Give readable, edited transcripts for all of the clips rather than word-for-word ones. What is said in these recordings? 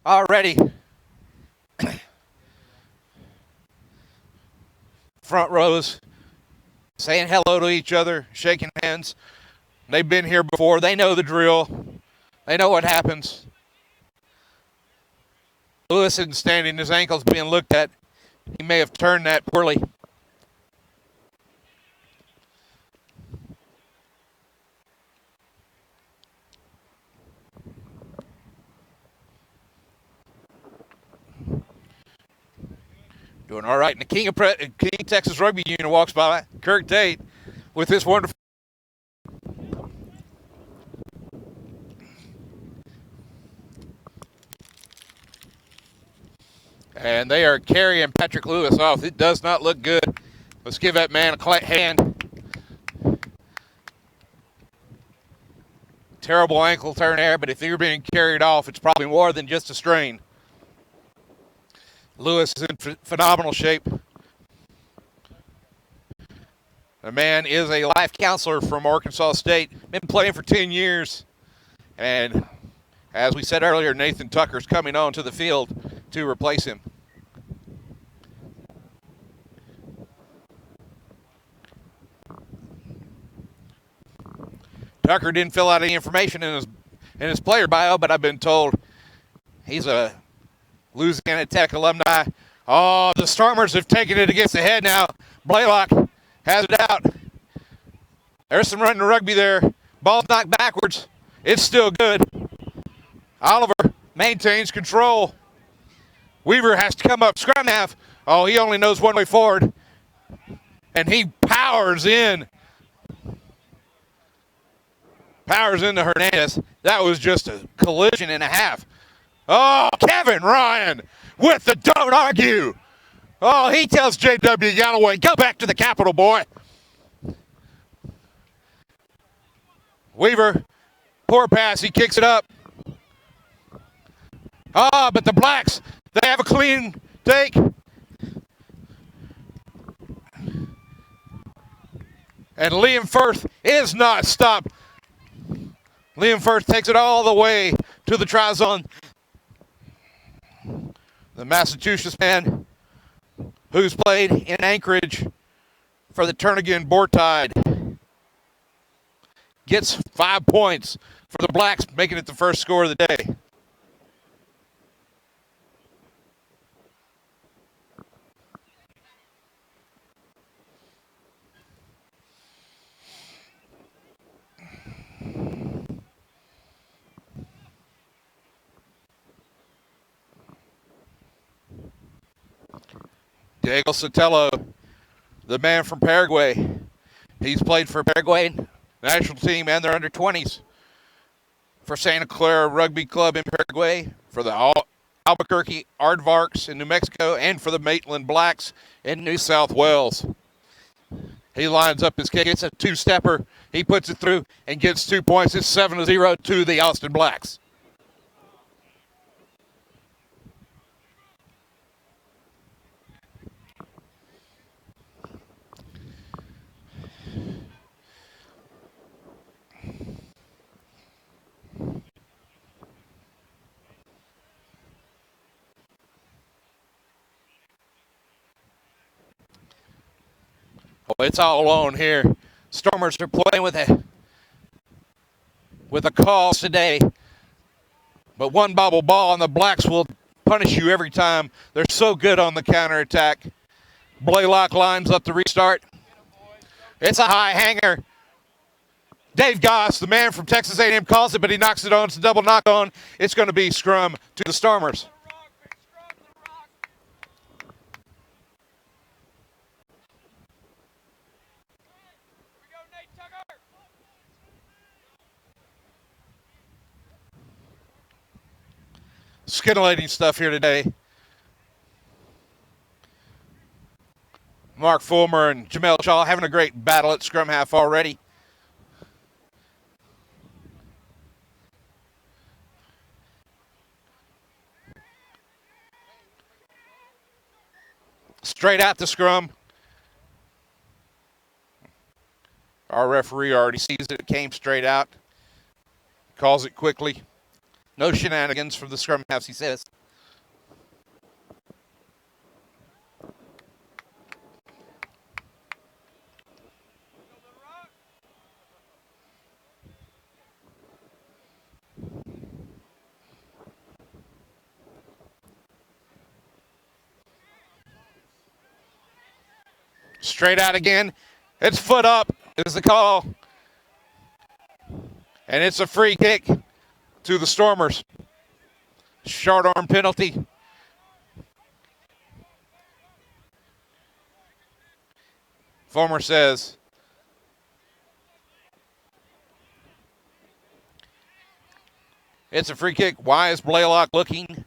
already. Front rows saying hello to each other, shaking hands. They've been here before. They know the drill. They know what happens. Lewis isn't standing. His ankle's being looked at. He may have turned that poorly. Doing all right. And the King of Texas Rugby Union walks by, Kirk Tate, with this wonderful. And they are carrying Patrick Lewis off. It does not look good. Let's give that man a hand. Terrible ankle turn there, but if you're being carried off, it's probably more than just a strain. Lewis is in phenomenal shape. The man is a life counselor from Arkansas State. Been playing for 10 years. And as we said earlier, Nathan Tucker's coming on to the field to replace him. Tucker didn't fill out any information in his player bio, but I've been told he's a Louisiana Tech alumni. Oh, the Stormers have taken it against the head now. Blaylock has it out. There's some running rugby there. Ball's knocked backwards. It's still good. Oliver maintains control. Weaver has to come up scrum half. Oh, he only knows one way forward. And he powers in. Powers into Hernandez. That was just a collision and a half. Oh, Kevin Ryan with the don't argue. Oh, he tells J.W. Galloway, go back to the Capitol, boy. Weaver, poor pass. He kicks it up. Ah, but the Blacks, they have a clean take. And Liam Firth is not stopped. Liam Firth takes it all the way to the try zone. The Massachusetts man who's played in Anchorage for the Turnagain Boar Tide gets 5 points for the Blacks, making it the first score of the day. Diego Sotelo, the man from Paraguay. He's played for Paraguay national team and their under-20s. For Santa Clara Rugby Club in Paraguay, for the Albuquerque Aardvarks in New Mexico, and for the Maitland Blacks in New South Wales. He lines up his kick. It's a two-stepper. He puts it through and gets 2 points. It's 7-0 to the Austin Blacks. Oh, it's all on here. Stormers are playing with a cause today. But one bobble ball and the Blacks will punish you every time. They're so good on the counterattack. Blaylock lines up the restart. It's a high hanger. Dave Goss, the man from Texas A&M, calls it, but he knocks it on. It's a double knock on. It's going to be scrum to the Stormers. Scintillating stuff here today. Mark Fulmer and Jamel Shaw having a great battle at scrum half already. Straight out the scrum. Our referee already sees it. It came straight out. Calls it quickly. No shenanigans from the scrum halves, he says. Straight out again. It's foot up is the call. And it's a free kick to the Stormers. Short arm penalty. Fulmer says it's a free kick. Why is Blaylock looking?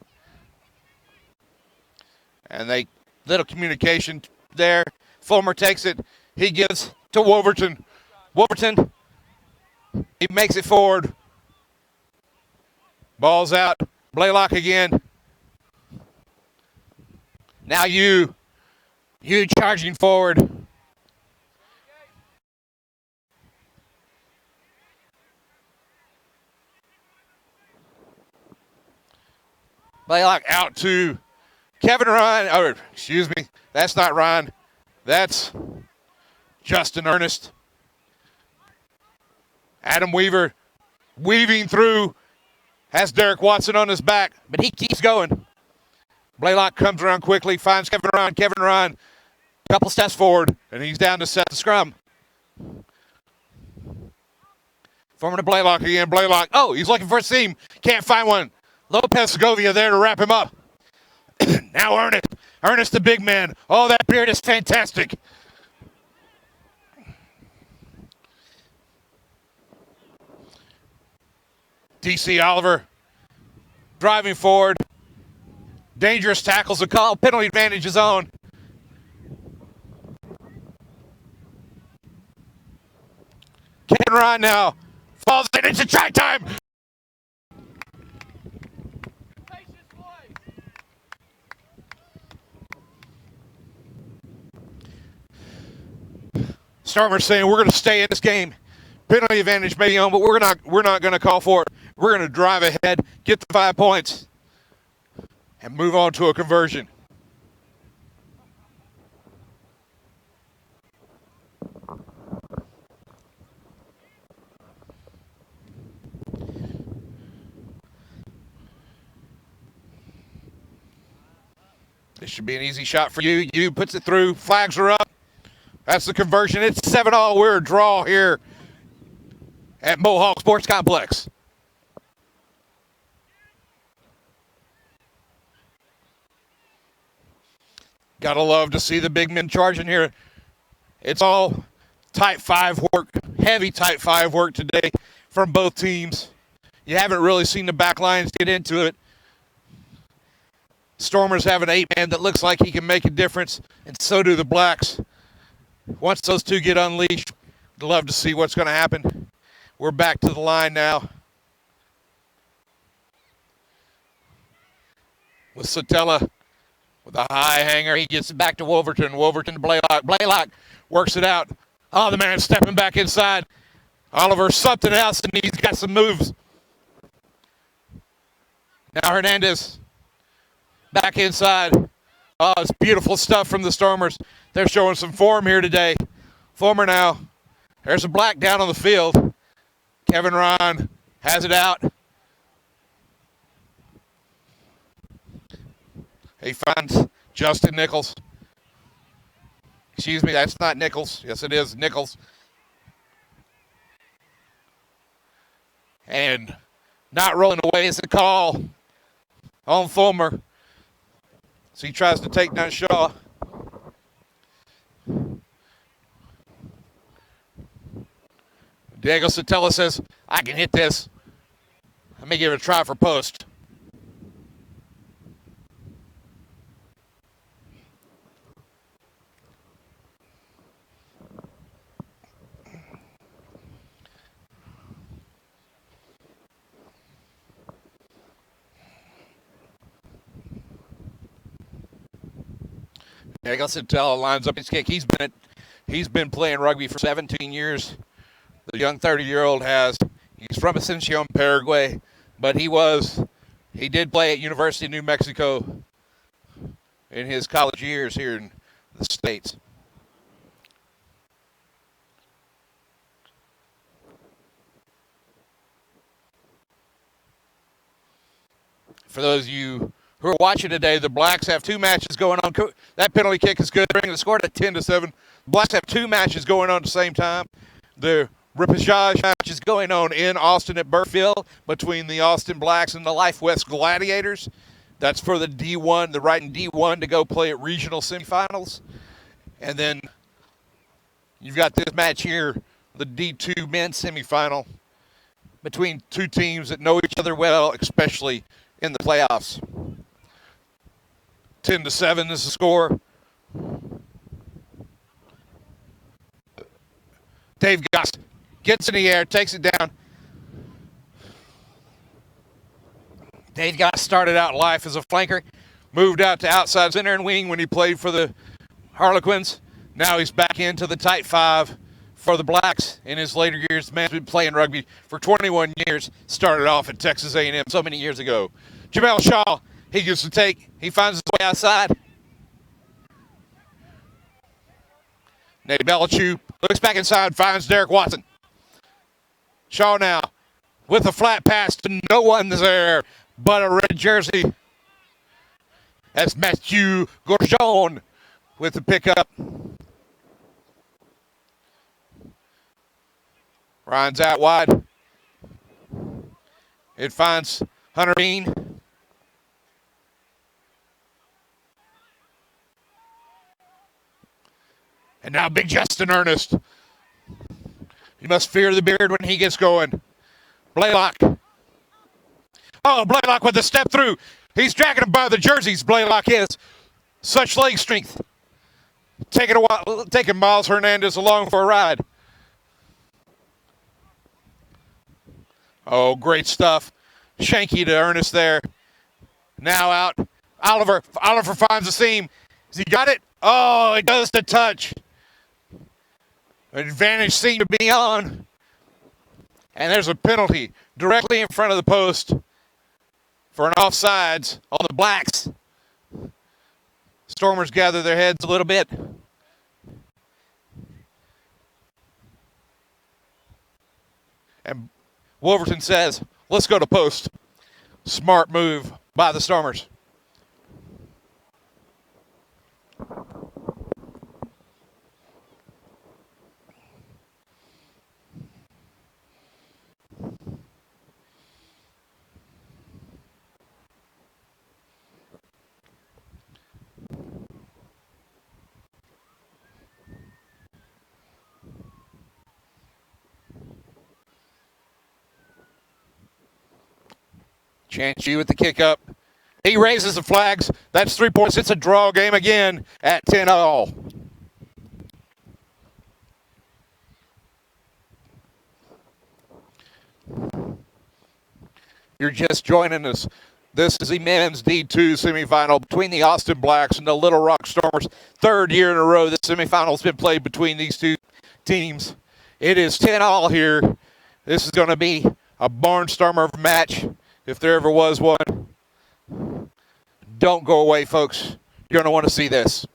And they little communication there. Fulmer takes it. He gives to Wolverton. Wolverton, he makes it forward. Ball's out. Blaylock again. Now you charging forward. Blaylock out to Kevin Ryan. Oh, excuse me. That's not Ryan. That's Justin Ernest. Adam Weaver weaving through. Has Derek Watson on his back, but he keeps going. Blaylock comes around quickly, finds Kevin Ryan. Kevin Ryan, a couple steps forward, and he's down to set the scrum. Forming to Blaylock again. Blaylock, oh, he's looking for a seam. Can't find one. Lopez Segovia there to wrap him up. Now Ernest. Ernest the big man. Oh, that beard is fantastic. DC Oliver driving forward. Dangerous tackles. A call. Penalty advantage is on. Kevin Ryan now falls in. It's a try time. Stormers saying we're going to stay in this game. Penalty advantage may be on, but we're not going to call for it. We're going to drive ahead, get the 5 points, and move on to a conversion. This should be an easy shot for you. You puts it through. Flags are up. That's the conversion. It's 7-all. We're a draw here at Mohawk Sports Complex. Gotta love to see the big men charging here. It's all type 5 work, heavy type 5 work today from both teams. You haven't really seen the back lines get into it. Stormers have an 8-man that looks like he can make a difference, and so do the Blacks. Once those two get unleashed, I'd love to see what's going to happen. We're back to the line now. With Sotella with a high hanger. He gets it back to Wolverton. Wolverton to Blaylock. Blaylock works it out. Oh, the man stepping back inside. Oliver, something else, and he's got some moves. Now Hernandez back inside. Oh, it's beautiful stuff from the Stormers. They're showing some form here today. Fulmer now. There's a Black down on the field. Kevin Ryan has it out. He finds Justin Nichols. Excuse me, that's not Nichols. Yes, it is Nichols. And not rolling away is a call on Fulmer. So he tries to take down Shaw. Diego Sotella says, I can hit this. Let me give it a try for post. Diego Sotella lines up his kick. He's been playing rugby for 17 years. The young 30-year-old has. He's from Ascension, Paraguay. but he did play at University of New Mexico in his college years here in the States. For those of you who are watching today, the Blacks have 2 matches going on. That penalty kick is good. Bringing the score to 10-7. The Blacks have 2 matches going on at the same time. The repechage match is going on in Austin at Burfield between the Austin Blacks and the Life West Gladiators. That's for the D1, the right in D1 to go play at regional semifinals. And then you've got this match here, the D2 men's semifinal, between 2 teams that know each other well, especially in the playoffs. 10-7 is the score. Dave Goss gets in the air, takes it down. Dave Goss started out life as a flanker, moved out to outside center and wing when he played for the Harlequins. Now he's back into the tight 5 for the Blacks in his later years. The man's been playing rugby for 21 years. Started off at Texas A&M so many years ago. Jamel Shaw, he used to take. He finds his way outside. Nate Belichick looks back inside, finds Derek Watson. Shaw now with a flat pass to no one there but a red jersey. That's Mathieu Gourjon with the pickup. Ryan's out wide. It finds Hunter Bean. And now Big Justin Ernest. You must fear the beard when he gets going. Blaylock. Oh, Blaylock with the step through. He's dragging him by the jerseys, Blaylock is. Such leg strength. Taking Miles Hernandez along for a ride. Oh, great stuff. Shanky to Ernest there. Now out. Oliver finds the seam. Has he got it? Oh, it does the touch. Advantage seemed to be on. And there's a penalty directly in front of the post for an offsides on the Blacks. Stormers gather their heads a little bit. And Wolverton says, let's go to post. Smart move by the Stormers. Chancey with the kick up. He raises the flags. That's 3 points. It's a draw game again at 10-all. You're just joining us. This is the men's D2 semifinal between the Austin Blacks and the Little Rock Stormers. 3rd year in a row the semifinal has been played between these 2 teams. It is 10-all here. This is going to be a barnstormer match if there ever was one. Don't go away, folks. You're going to want to see this.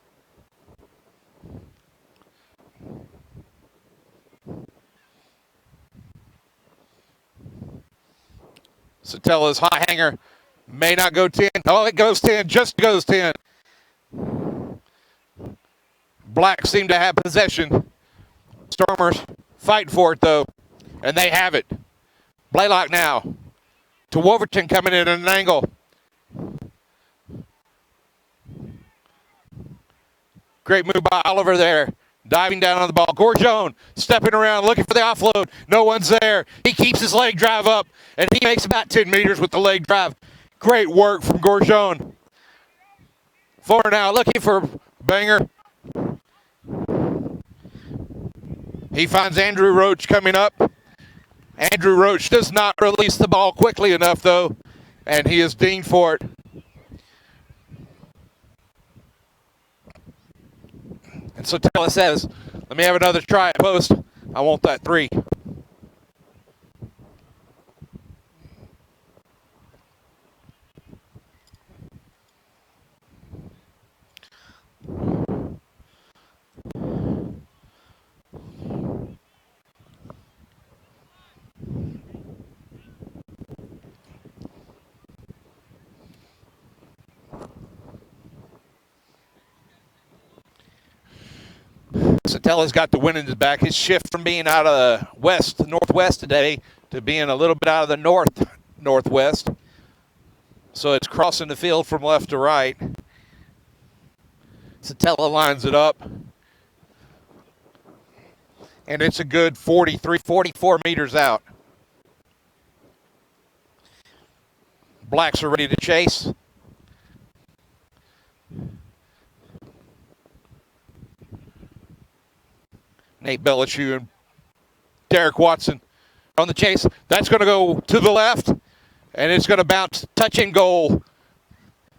Satella's high hanger may not go 10. Oh, it goes 10. Just goes 10. Blacks seem to have possession. Stormers fight for it, though. And they have it. Blaylock now to Wolverton coming in at an angle. Great move by Oliver there. Diving down on the ball. Gourjon stepping around looking for the offload. No one's there. He keeps his leg drive up, and he makes about 10 meters with the leg drive. Great work from Gourjon. Forward now looking for Banger. He finds Andrew Roach coming up. Andrew Roach does not release the ball quickly enough, though, and he is dinged for it. And so Taylor says, let me have another try at post. I want that 3. Satella's got the wind in his back. His shift from being out of the west to northwest today to being a little bit out of the northwest. So it's crossing the field from left to right. Satella lines it up. And it's a good 43, 44 meters out. Blacks are ready to chase. Nate Bellichew and Derek Watson on the chase. That's going to go to the left, and it's going to bounce, touch and goal.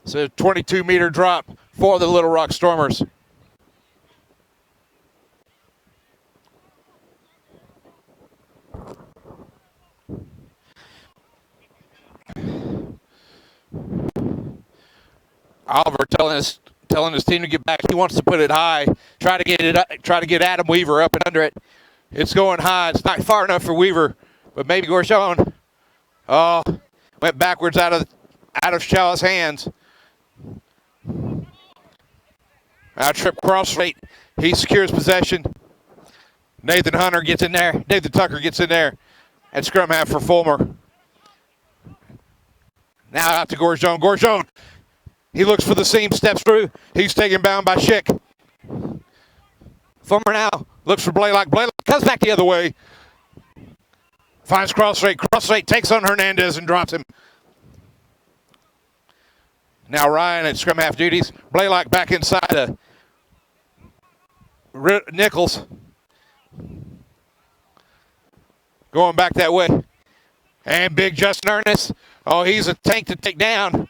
It's a 22-meter drop for the Little Rock Stormers. Oliver telling his team to get back. He wants to put it high. Try to get Adam Weaver up and under it. It's going high. It's not far enough for Weaver, but maybe Gorshon. Oh, went backwards out of Shaw's hands. Now trip cross rate. He secures possession. Nathan Tucker gets in there. And scrum half for Fulmer. Now out to Gorshon. Gorshon. He looks for the seam, steps through. He's taken bound by Schick. Fulmer now looks for Blaylock. Blaylock comes back the other way. Finds Crossrate. Crossrate takes on Hernandez and drops him. Now Ryan at scrum half duties. Blaylock back inside Nichols. Going back that way. And big Justin Ernest. Oh, he's a tank to take down.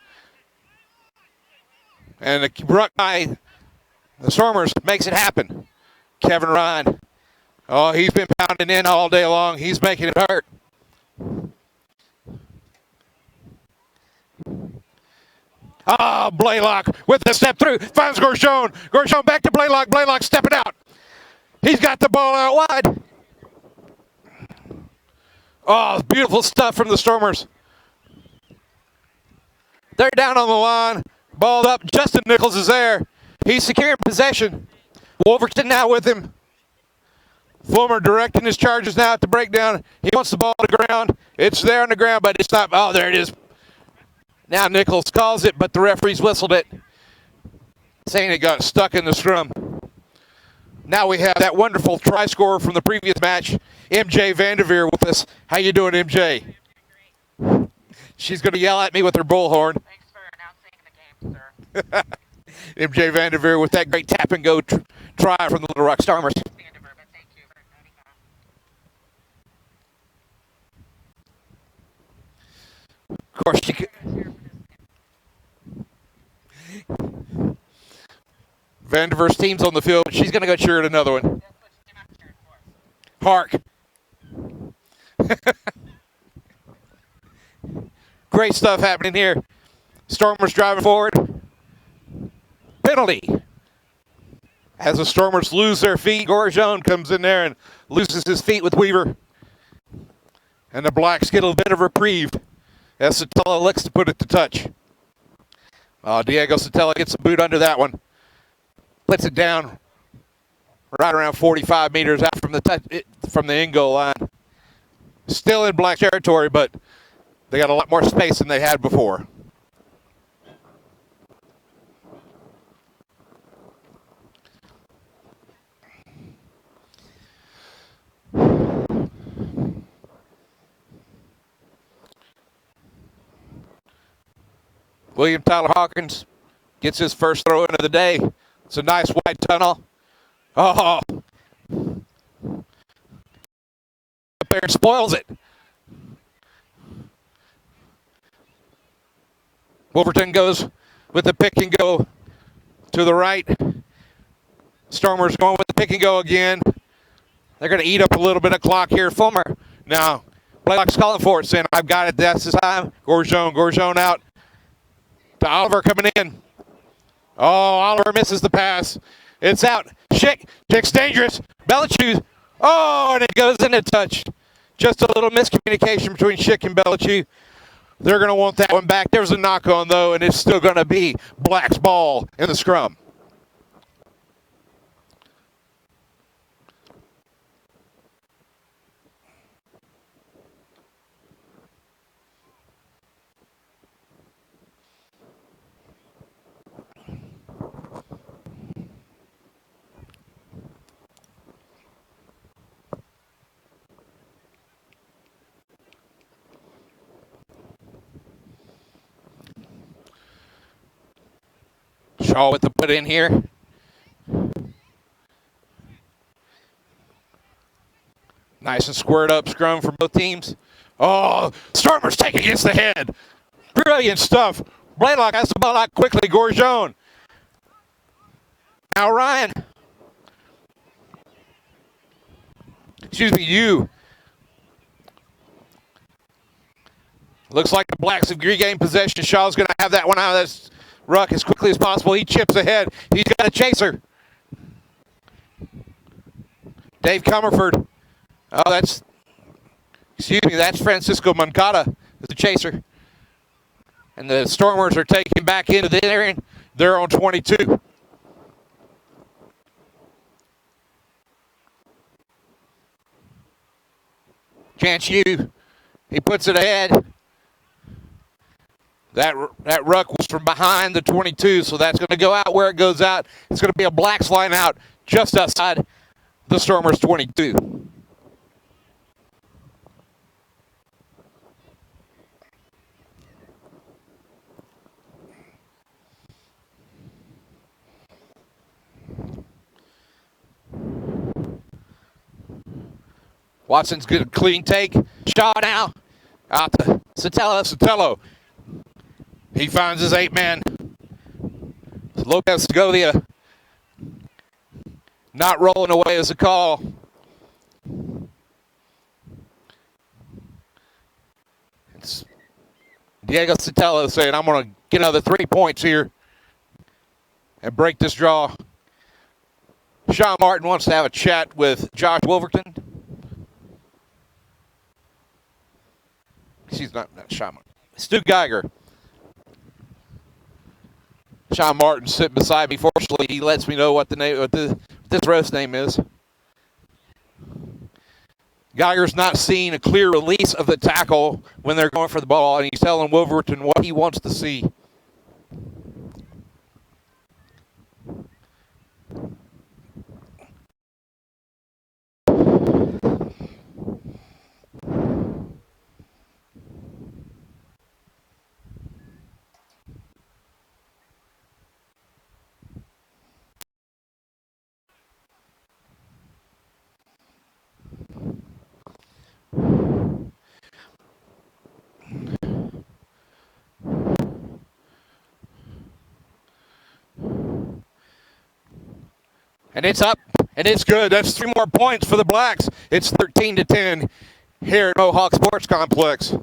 And the ruck by the Stormers makes it happen. Kevin Ryan. Oh, he's been pounding in all day long. He's making it hurt. Ah, Blaylock with the step through. Finds Gorshon. Gorshon back to Blaylock. Blaylock stepping out. He's got the ball out wide. Oh, beautiful stuff from the Stormers. They're down on the line. Balled up. Justin Nichols is there. He's securing possession. Wolverton now with him. Fulmer directing his charges now at the breakdown. He wants the ball to the ground. It's there on the ground, but it's not. Oh, there it is. Now Nichols calls it, but the referees whistled it, saying it got stuck in the scrum. Now we have that wonderful try scorer from the previous match, MJ Vanderveer, with us. How you doing, MJ? She's going to yell at me with her bullhorn. Thanks for announcing the game, sir. MJ Vanderveer with that great tap and go try from the Little Rock Stormers. Vanderveer, but thank you for noting that. Of course, she could. Vanderveer's team's on the field. She's going to go cheer at another one. Hark. Great stuff happening here. Stormers driving forward. Penalty. As the Stormers lose their feet, Gorshon comes in there and loses his feet with Weaver. And the Blacks get a bit of reprieve as Satella looks to put it to touch. Diego Satella gets a boot under that one. Puts it down right around 45 meters out from the end goal line. Still in Black territory, but they got a lot more space than they had before. William Tyler Hawkins gets his first throw in of the day. It's a nice wide tunnel. Oh. Up there and spoils it. Wolverton goes with the pick and go to the right. Stormers going with the pick and go again. They're going to eat up a little bit of clock here. Fulmer. Now, Blaylock's calling for it, saying, I've got it. That's the time. Gorshon out. To Oliver coming in. Oh, Oliver misses the pass. It's out. Schick's dangerous. Bellichew. Oh, and it goes in a touch. Just a little miscommunication between Schick and Bellichew. They're going to want that one back. There's a knock on, though, and it's still going to be Black's ball in the scrum. Shaw with the put in here. Nice and squared up scrum for both teams. Oh, Stormers take against the head. Brilliant stuff. Blaylock has the ball out quickly. Gorgeon. Now Ryan. Excuse me, you. Looks like the Blacks have regained possession. Shaw's going to have that one out of this ruck as quickly as possible. He chips ahead. He's got a chaser. Dave Comerford. Oh, that's Francisco Moncada, the chaser. And the Stormers are taking back into the area. They're on 22. Chance Yu, he puts it ahead. That ruck was from behind the 22, so that's going to go out where it goes out. It's going to be a Blacks line out just outside the Stormers' 22. Watson's good, clean take. Shaw now. Out to Sotelo. Sotelo. He finds his 8-man. Lopez Segovia not rolling away as a call. It's Diego Sotelo saying, I'm going to get another 3 points here and break this draw. Sean Martin wants to have a chat with Josh Wolverton. She's not Sean Martin. Stu Geiger. Sean Martin sitting beside me. Fortunately, he lets me know what this ref's name is. Geiger's not seeing a clear release of the tackle when they're going for the ball, and he's telling Wolverton what he wants to see. And it's up, and it's good. That's 3 more points for the Blacks. It's 13-10 here at Mohawk Sports Complex.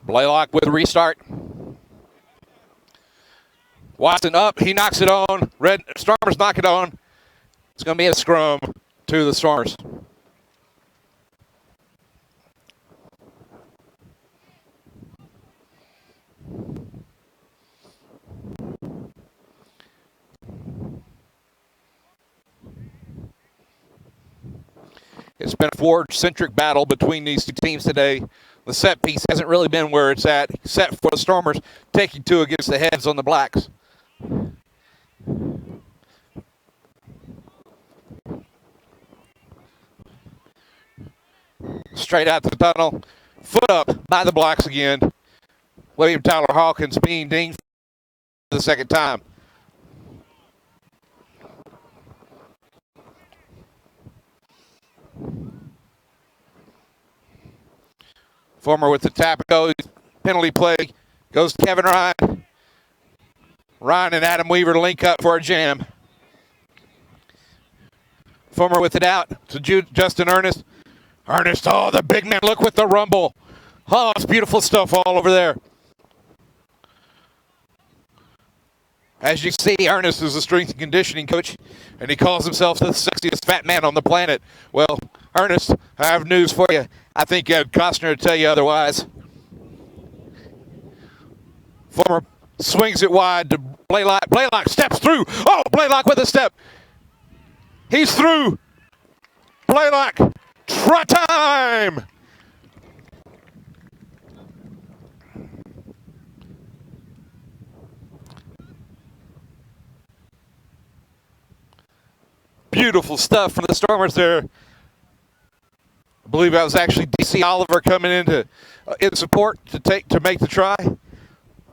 Blaylock with a restart. Watson up. He knocks it on. Stormers knock it on. It's going to be a scrum to the Stormers. It's been a forward-centric battle between these two teams today. The set piece hasn't really been where it's at, set for the Stormers, taking 2 against the heads on the Blacks. Straight out the tunnel, foot up by the Blacks again. William Tyler Hawkins being dinged for the second time. Former with the tap go, penalty play, goes to Kevin Ryan. Ryan and Adam Weaver link up for a jam. Former with it out to Justin Ernest. Ernest, oh, the big man, look with the rumble. Oh, it's beautiful stuff all over there. As you see, Ernest is a strength and conditioning coach, and he calls himself the sexiest fat man on the planet. Well, Ernest, I have news for you. I think Ed Costner would tell you otherwise. Former swings it wide to Blaylock. Blaylock steps through. Oh, Blaylock with a step. He's through. Blaylock, try time! Beautiful stuff from the Stormers there. I believe that was actually DC Oliver coming in support to make the try,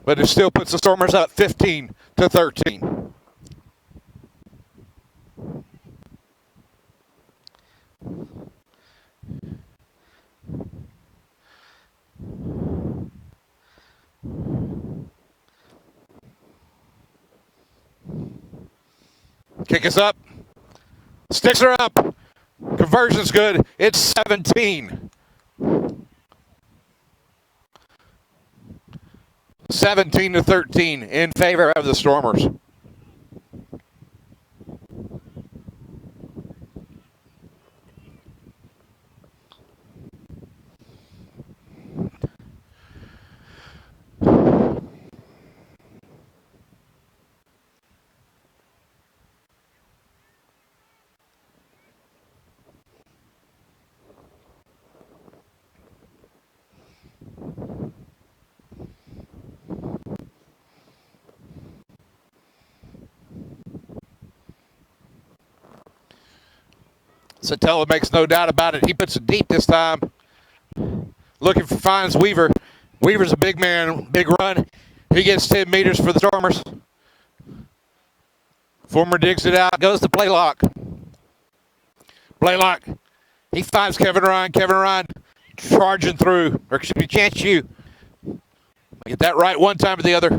but it still puts the Stormers up 15-13. Kick is up. Sticks are up. Conversion's good. It's 17. 17-13 in favor of the Stormers. Satella makes no doubt about it. He puts it deep this time. Finds Weaver. Weaver's a big man, big run. He gets 10 meters for the Stormers. Former digs it out, goes to Blaylock. Blaylock, he finds Kevin Ryan. Kevin Ryan charging through, or should be Chance you. Get that right one time or the other.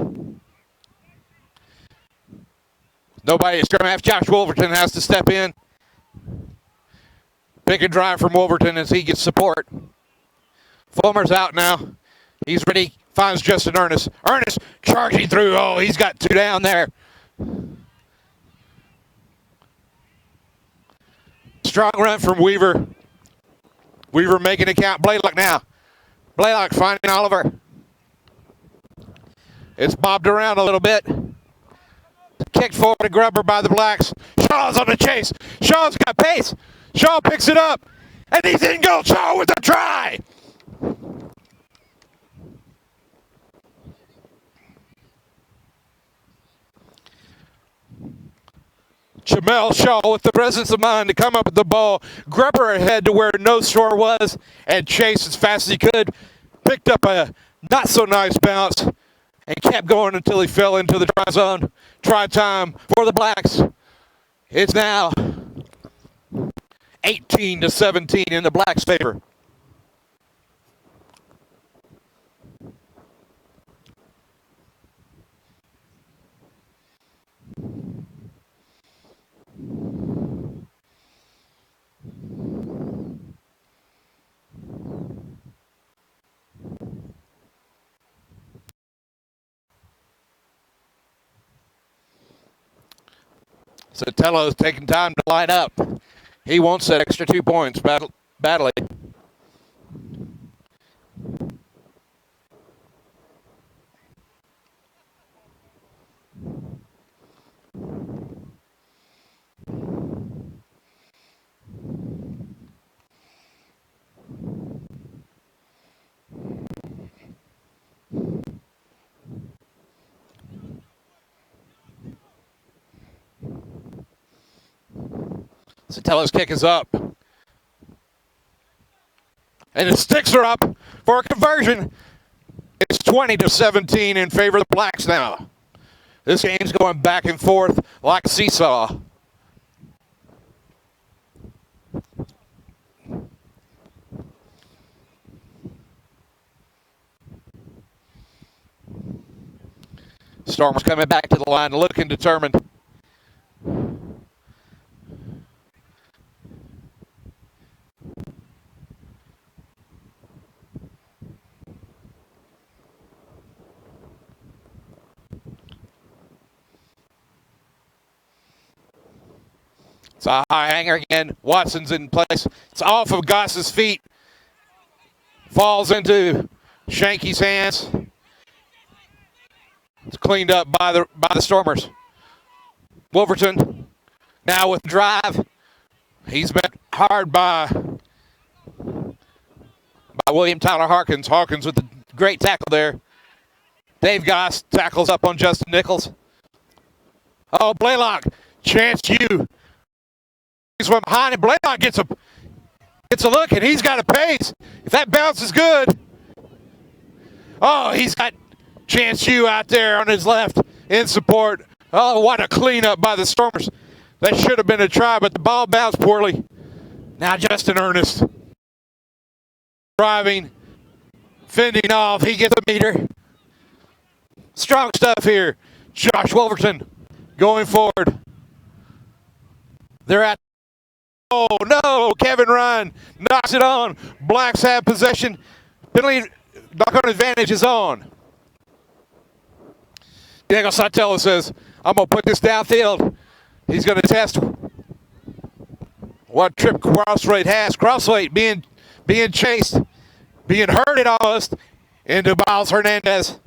Nobody at scrum half. Josh Wolverton has to step in. Pick and drive from Wolverton as he gets support. Fulmer's out now. He's ready. Finds Justin Ernest. Ernest charging through. Oh, he's got two down there. Strong run from Weaver. Weaver making a count. Blaylock now. Blaylock finding Oliver. It's bobbed around a little bit. Kicked forward to Grubber by the Blacks. Shaw's on the chase. Shaw's got pace. Shaw picks it up, and he's in goal. Shaw with a try. Jamel Shaw with the presence of mind to come up with the ball. Grubber ahead to where no score was, and chased as fast as he could. Picked up a not so nice bounce, and kept going until he fell into the try zone. Try time for the Blacks. It's now 18-17 in the Blacks' favor. Satello's taking time to line up. He wants that extra 2 points badly. Satello's kick is up. And the sticks are up for a conversion. It's 20-17 in favor of the Blacks now. This game's going back and forth like a seesaw. Stormers coming back to the line, looking determined. It's a high hanger again. Watson's in place. It's off of Goss's feet. Falls into Shanky's hands. It's cleaned up by the Stormers. Wolverton now with drive. He's met hard by William Tyler Harkins. Harkins with the great tackle there. Dave Goss tackles up on Justin Nichols. Oh, Blaylock, chance you. He's went behind and Blaylock gets a look and he's got a pace. If that bounce is good. Oh, he's got Chance you out there on his left in support. Oh, what a cleanup by the Stormers. That should have been a try, but the ball bounced poorly. Now Justin Ernest. Driving, fending off. He gets a meter. Strong stuff here. Josh Wolverton going forward. They're at. Oh, no. Kevin Ryan knocks it on. Blacks have possession. Penalty knock-on advantage is on. Diego Sotelo says, I'm going to put this downfield. He's going to test what Trip Crossway has. Crossway being chased, being herded almost into Miles Hernandez.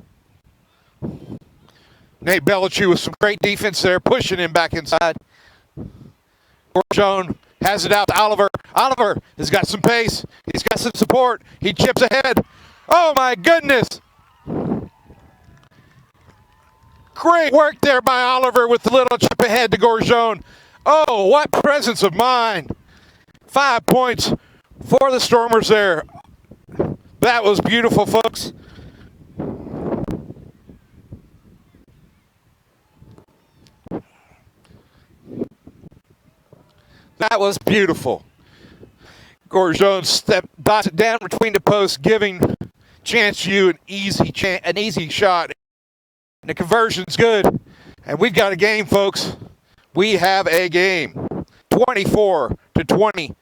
Nate Belichick with some great defense there, pushing him back inside. Gorjone has it out to Oliver. Oliver has got some pace. He's got some support. He chips ahead. Oh, my goodness. Great work there by Oliver with the little chip ahead to Gorjone. Oh, what presence of mind. 5 points for the Stormers there. That was beautiful, folks. That was beautiful. Gorjone dots it down between the posts, giving Chance U an easy shot. And the conversion's good. And we've got a game, folks. We have a game. 24-20.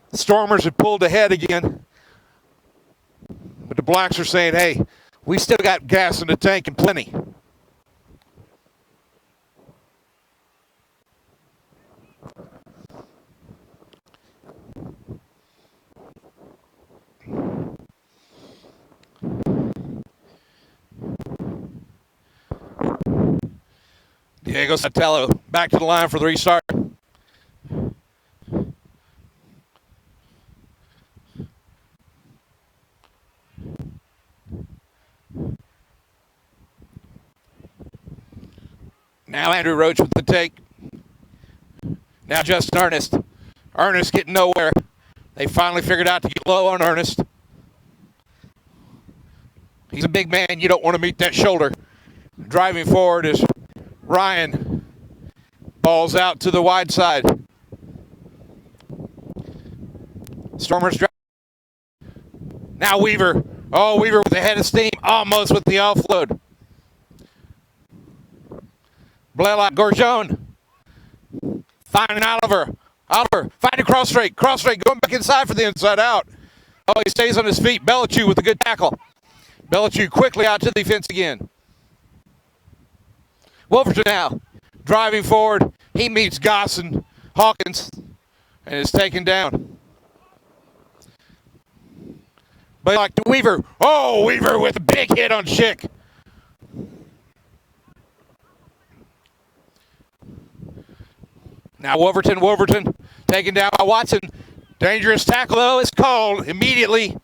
The Stormers have pulled ahead again. But the Blacks are saying, hey, we still got gas in the tank and plenty. Diego Sotelo back to the line for the restart. Now Andrew Roach with the take. Now Justin Ernest. Ernest getting nowhere. They finally figured out to get low on Ernest. He's a big man. You don't want to meet that shoulder. Driving forward is Ryan. Balls out to the wide side. Stormers drive. Now Weaver. Oh, Weaver with the head of steam. Almost with the offload. Blaylock, Gorjone. Finding Oliver. Oliver finding Crossstrait. Crossstrait going back inside for the inside out. Oh, he stays on his feet. Belichick with a good tackle. Belichick quickly out to the defense again. Wolverton now driving forward. He meets Goss and Hawkins and is taken down. Blaylock to Weaver. Oh, Weaver with a big hit on Schick. Now Wolverton taken down by Watson. Dangerous tackle, though, is called immediately.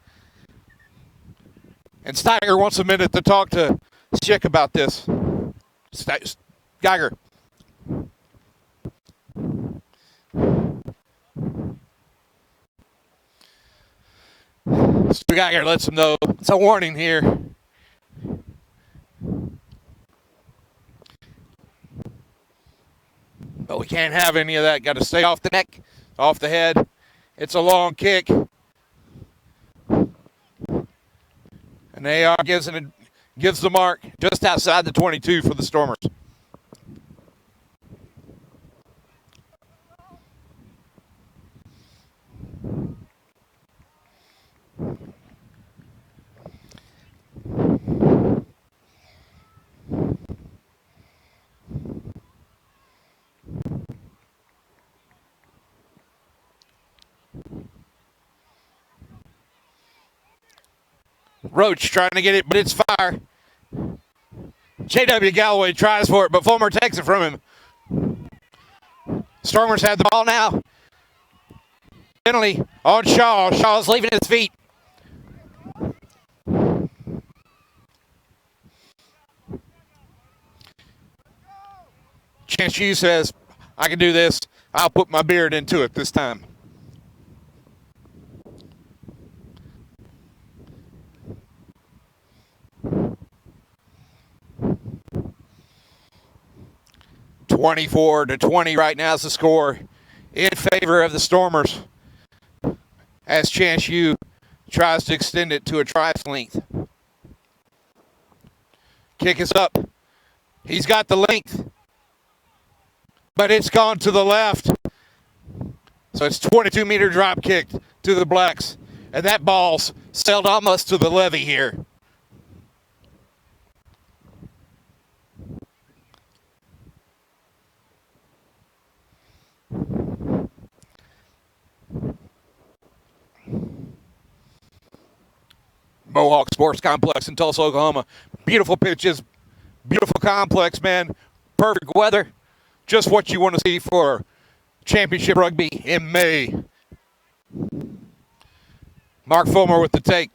And Steiger wants a minute to talk to Schick about this. Geiger. Geiger lets him know it's a warning here. But we can't have any of that. Got to stay off the neck, off the head. It's a long kick. And AR gives the mark just outside the 22 for the Stormers. Roach trying to get it, but it's fire. J.W. Galloway tries for it, but Fulmer takes it from him. Stormers have the ball now. Penalty on Shaw. Shaw's leaving his feet. Chance Hughes says, I can do this. I'll put my beard into it this time. (24-20) right now is the score in favor of the Stormers as Chance Hughes tries to extend it to a try's length. Kick is up. He's got the length, but it's gone to the left. So it's 22-meter drop kick to the Blacks, and that ball's sailed almost to the levee here. Mohawk Sports Complex in Tulsa, Oklahoma. Beautiful pitches, beautiful complex, man. Perfect weather. Just what you want to see for championship rugby in May. Mark Fulmer with the take.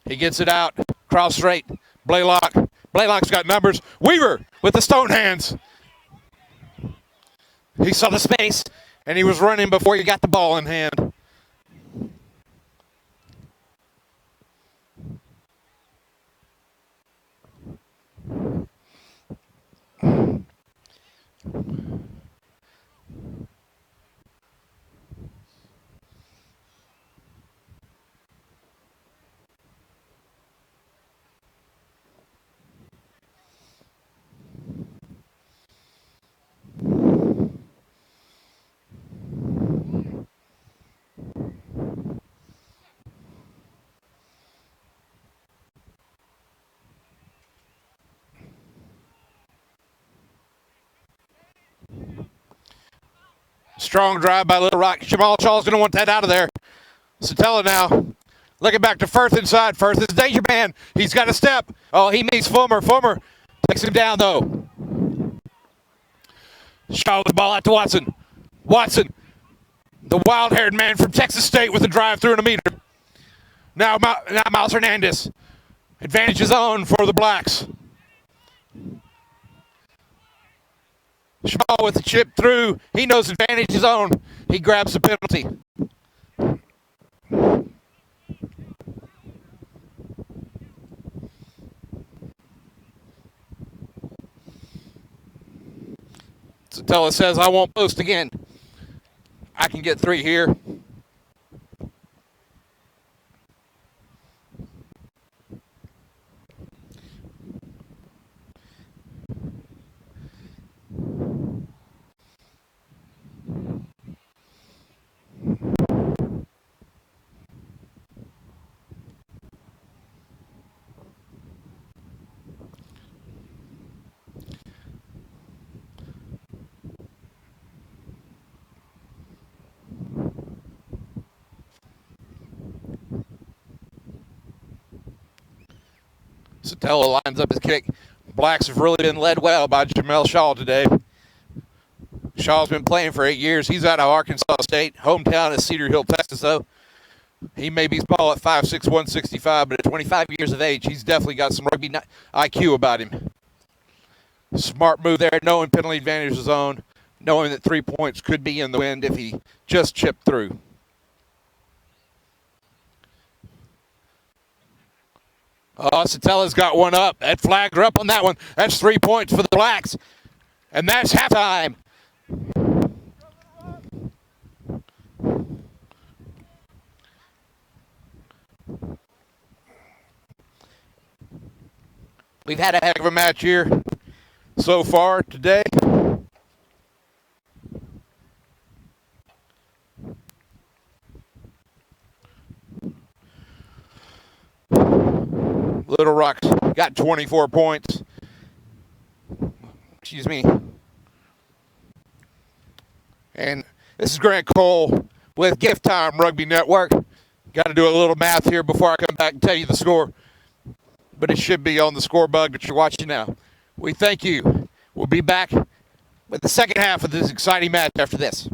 He gets it out. Cross straight. Blaylock. Blaylock's got numbers. Weaver with the stone hands. He saw the space, and he was running before he got the ball in hand. Strong drive by Little Rock. Jamal Shaw's going to want that out of there. Satella now. Looking back to Firth inside. Firth is a danger man. He's got a step. Oh, he meets Fulmer. Fulmer takes him down, though. Shaw with the ball out to Watson. Watson, the wild-haired man from Texas State with a drive through and a meter. Now Miles Hernandez. Advantage is on for the Blacks. Shaw with the chip through. He knows advantage is on. He grabs the penalty. Satella says, I won't post again. I can get 3 here. Satella lines up his kick. Blacks have really been led well by Jamel Shaw today. Shaw's been playing for 8 years. He's out of Arkansas State. Hometown is Cedar Hill, Texas, though. He may be small at 5'6", 165, but at 25 years of age, he's definitely got some rugby IQ about him. Smart move there, knowing penalty advantage is on, knowing that 3 points could be in the wind if he just chipped through. Oh, Satella's got one up. That flag are up on that one. That's 3 points for the Blacks. And that's halftime. We've had a heck of a match here so far today. Little Rock's got 24 points. Excuse me. And this is Grant Cole with Gift Time Rugby Network. Got to do a little math here before I come back and tell you the score. But it should be on the score bug that you're watching now. We thank you. We'll be back with the second half of this exciting match after this.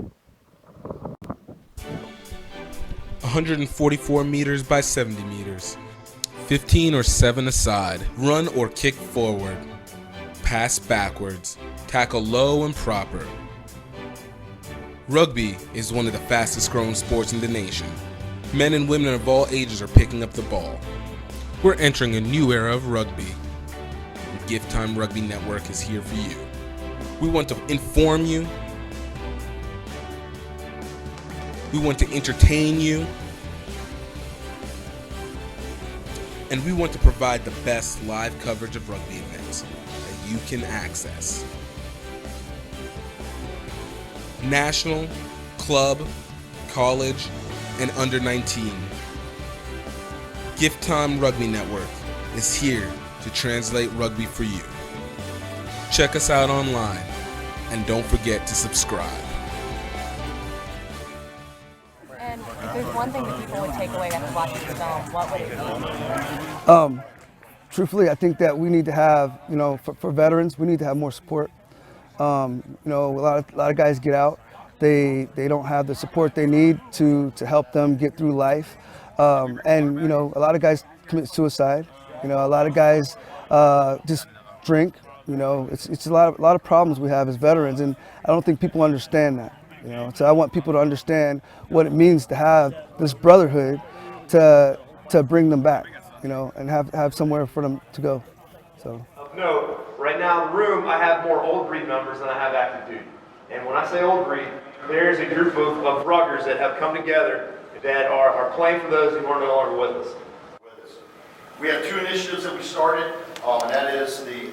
144 meters by 70 meters. 15 or 7 aside. Run or kick forward. Pass backwards. Tackle low and proper. Rugby is one of the fastest growing sports in the nation. Men and women of all ages are picking up the ball. We're entering a new era of rugby. And Gift Time Rugby Network is here for you. We want to inform you. We want to entertain you. And we want to provide the best live coverage of rugby events that you can access. National, club, college, and under 19. Gift Time Rugby Network is here to translate rugby for you. Check us out online and don't forget to subscribe. And if there's one thing that people would take away after watching this film, what would it be? Truthfully, I think that we need to have, for veterans, we need to have more support. A lot of guys get out, they don't have the support they need to help them get through life, and a lot of guys commit suicide. A lot of guys just drink. It's a lot of problems we have as veterans, and I don't think people understand that. So I want people to understand what it means to have this brotherhood to bring them back, and have somewhere for them to go. So. No, right now in the room, I have more old breed members than I have active duty. And when I say old breed, there's a group of ruggers that have come together that are playing for those who are no longer with us. We have 2 initiatives that we started, and that is the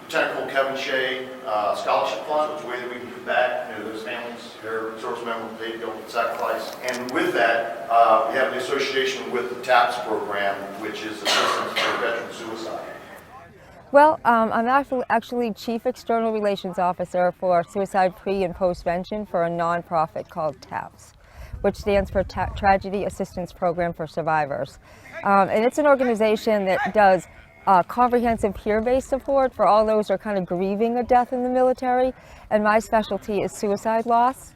Lieutenant Colonel Kevin Shea Scholarship Fund, which is a way that we can give back to those families, their service members, they go and sacrifice. And with that, we have the association with the TAPS program, which is Assistance for Veteran Suicide. Well, I'm actually Chief External Relations Officer for Suicide Pre- and Postvention for a nonprofit called TAPS, which stands for Tragedy Assistance Program for Survivors. And it's an organization that does comprehensive peer-based support for all those who are kind of grieving a death in the military. And my specialty is suicide loss.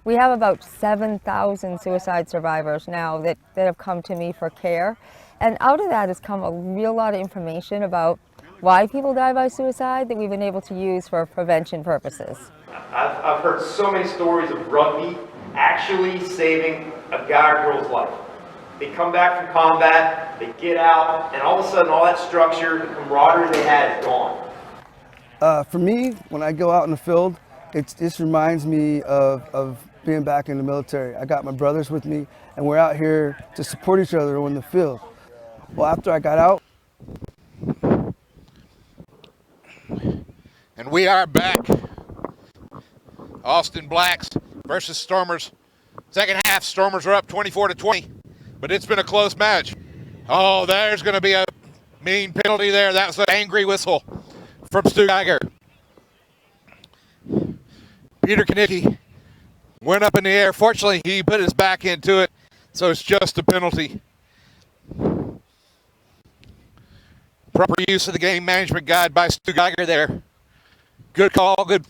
We have about 7,000 suicide survivors now that have come to me for care. And out of that has come a real lot of information about why people die by suicide that we've been able to use for prevention purposes. I've heard so many stories of rugby actually saving a guy or girl's life. They come back from combat, they get out, and all of a sudden all that structure, the camaraderie they had is gone. For me, when I go out in the field, it just reminds me of being back in the military. I got my brothers with me, and we're out here to support each other on the field. Well, after I got out, And we are back. Austin Blacks versus Stormers. Second half, Stormers are up 24-20, but it's been a close match. Oh, there's going to be a mean penalty there. That was an angry whistle from Stu Geiger. Peter Kanicki went up in the air. Fortunately, he put his back into it, so it's just a penalty. Proper use of the game management guide by Stu Geiger there. Good call, good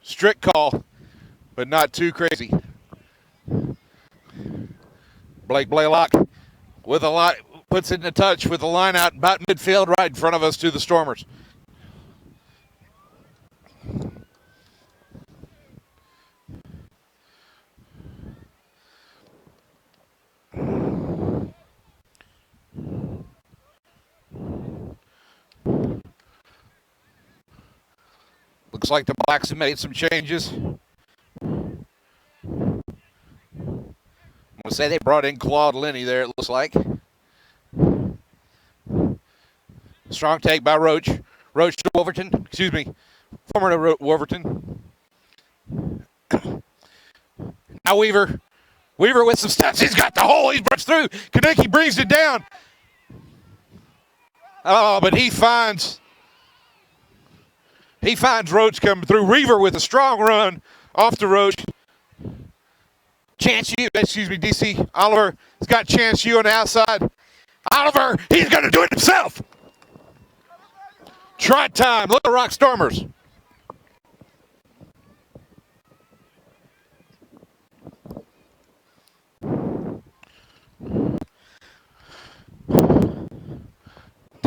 strict call, but not too crazy. Blake Blaylock with a lot, puts it in a touch with the line out about midfield right in front of us to the Stormers. Looks like the Blacks have made some changes. I'm going to say they brought in Claude Linney there, it looks like. Strong take by Roach. Roach to Wolverton. Excuse me. Former to Wolverton. Now Weaver. Weaver with some steps. He's got the hole. He's brushed through. Kanicki breathes it down. Oh, but he finds Roach coming through. Reaver with a strong run off the Roach. DC Oliver has got Chance U on the outside. Oliver, he's going to do it himself. Try time. Little Rock Stormers.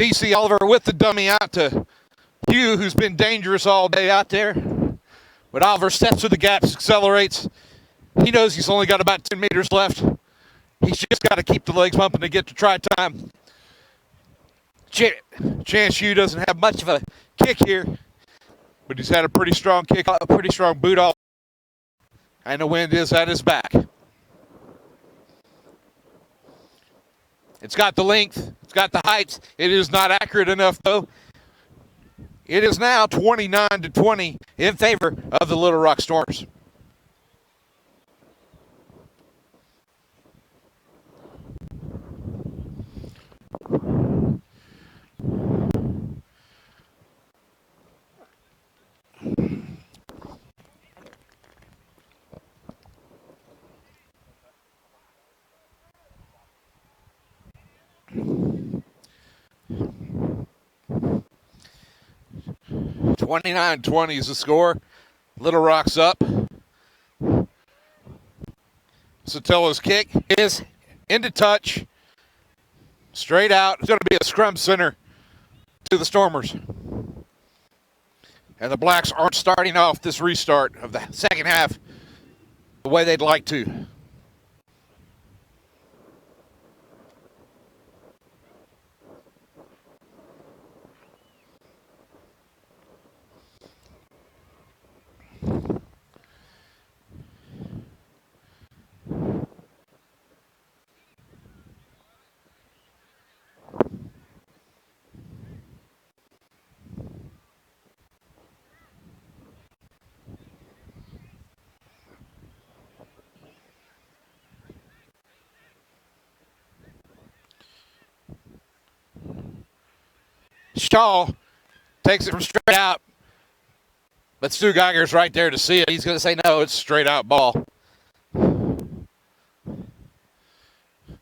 DC Oliver with the dummy out to Hugh, who's been dangerous all day out there. But Oliver steps through the gaps, accelerates. He knows he's only got about 10 meters left. He's just got to keep the legs pumping to get to try time. Chance Hugh doesn't have much of a kick here, but he's had a pretty strong kick, a pretty strong boot all, and the wind is at his back. It's got the length, it's got the height. It is not accurate enough, though. It is now 29-20 in favor of the Little Rock Stormers. (29-20) is the score. Little Rock's up. Sotelo's kick is into touch. Straight out. It's going to be a scrum center to the Stormers. And the Blacks aren't starting off this restart of the second half the way they'd like to. Shaw takes it from straight out, but Stu Geiger's right there to see it. He's going to say, no, it's straight out ball.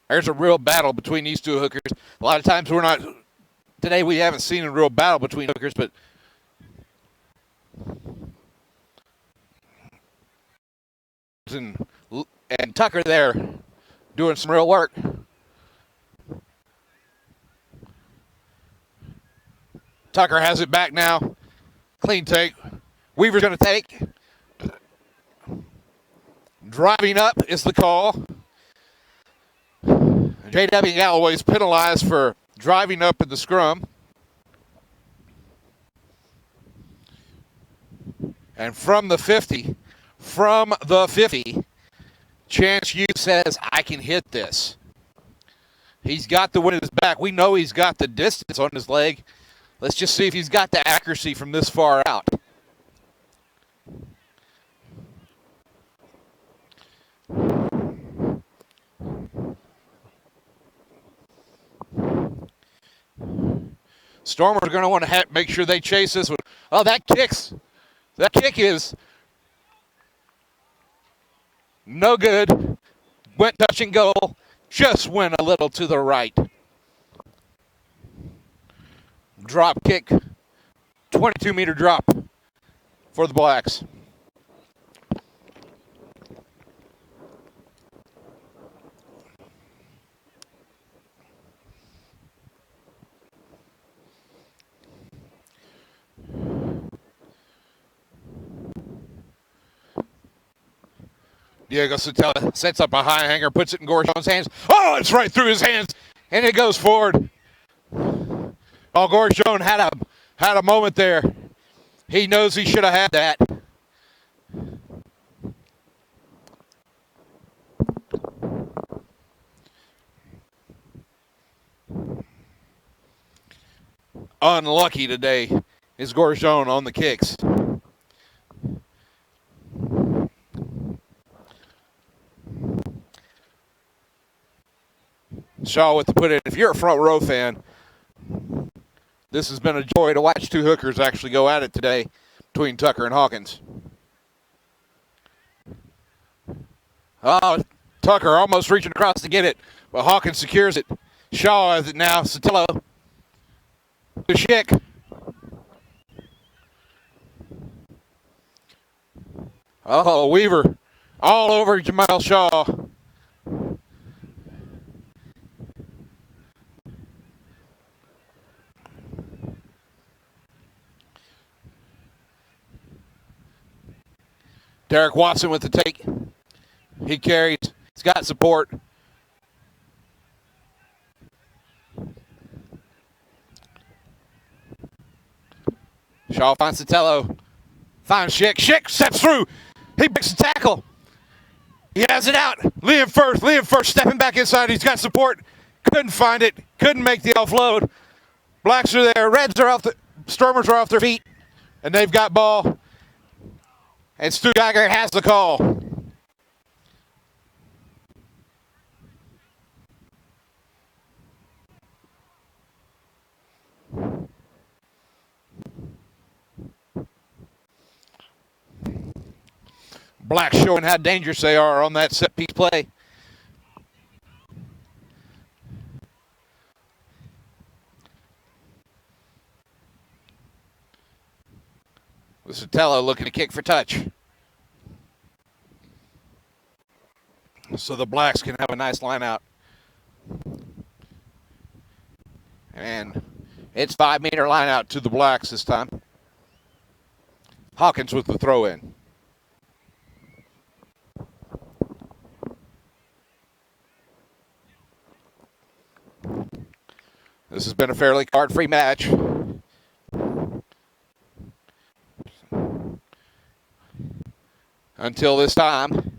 There's a real battle between these two hookers. A lot of times today we haven't seen a real battle between hookers, but and Tucker there doing some real work. Tucker has it back now. Clean take. Weaver's going to take. Driving up is the call. J.W. Galloway's penalized for driving up in the scrum. And from the 50, Chance Hughes says, I can hit this. He's got the wind at his back. We know he's got the distance on his leg. Let's just see if he's got the accuracy from this far out. Stormers are going to want to make sure they chase this one. Oh, that kick is no good. Went touch and go. Just went a little to the right. Drop kick, 22-meter drop for the Blacks. Diego Sotelo sets up a high hanger, puts it in Gorshon's hands. Oh, it's right through his hands, and it goes forward. Oh, Gorshon had a moment there. He knows he should have had that. Unlucky today is Gorshon on the kicks. Shaw with the put in. If you're a front row fan, this has been a joy to watch two hookers actually go at it today between Tucker and Hawkins. Oh, Tucker almost reaching across to get it, but Hawkins secures it. Shaw has it now. Sotelo to Schick. Oh, Weaver all over Jamal Shaw. Derek Watson with the take. He carries. He's got support. Shaw finds Sotelo. Finds Schick. Schick steps through. He breaks the tackle. He has it out. Liam First stepping back inside. He's got support. Couldn't find it. Couldn't make the offload. Blacks are there. Reds are off. The Stormers are off their feet. And they've got ball. And Stu Geiger has the call. Blacks showing how dangerous they are on that set piece play. With Sotelo looking to kick for touch. So the Blacks can have a nice line out. And it's 5-meter line out to the Blacks this time. Hawkins with the throw in. This has been a fairly card-free match. Until this time.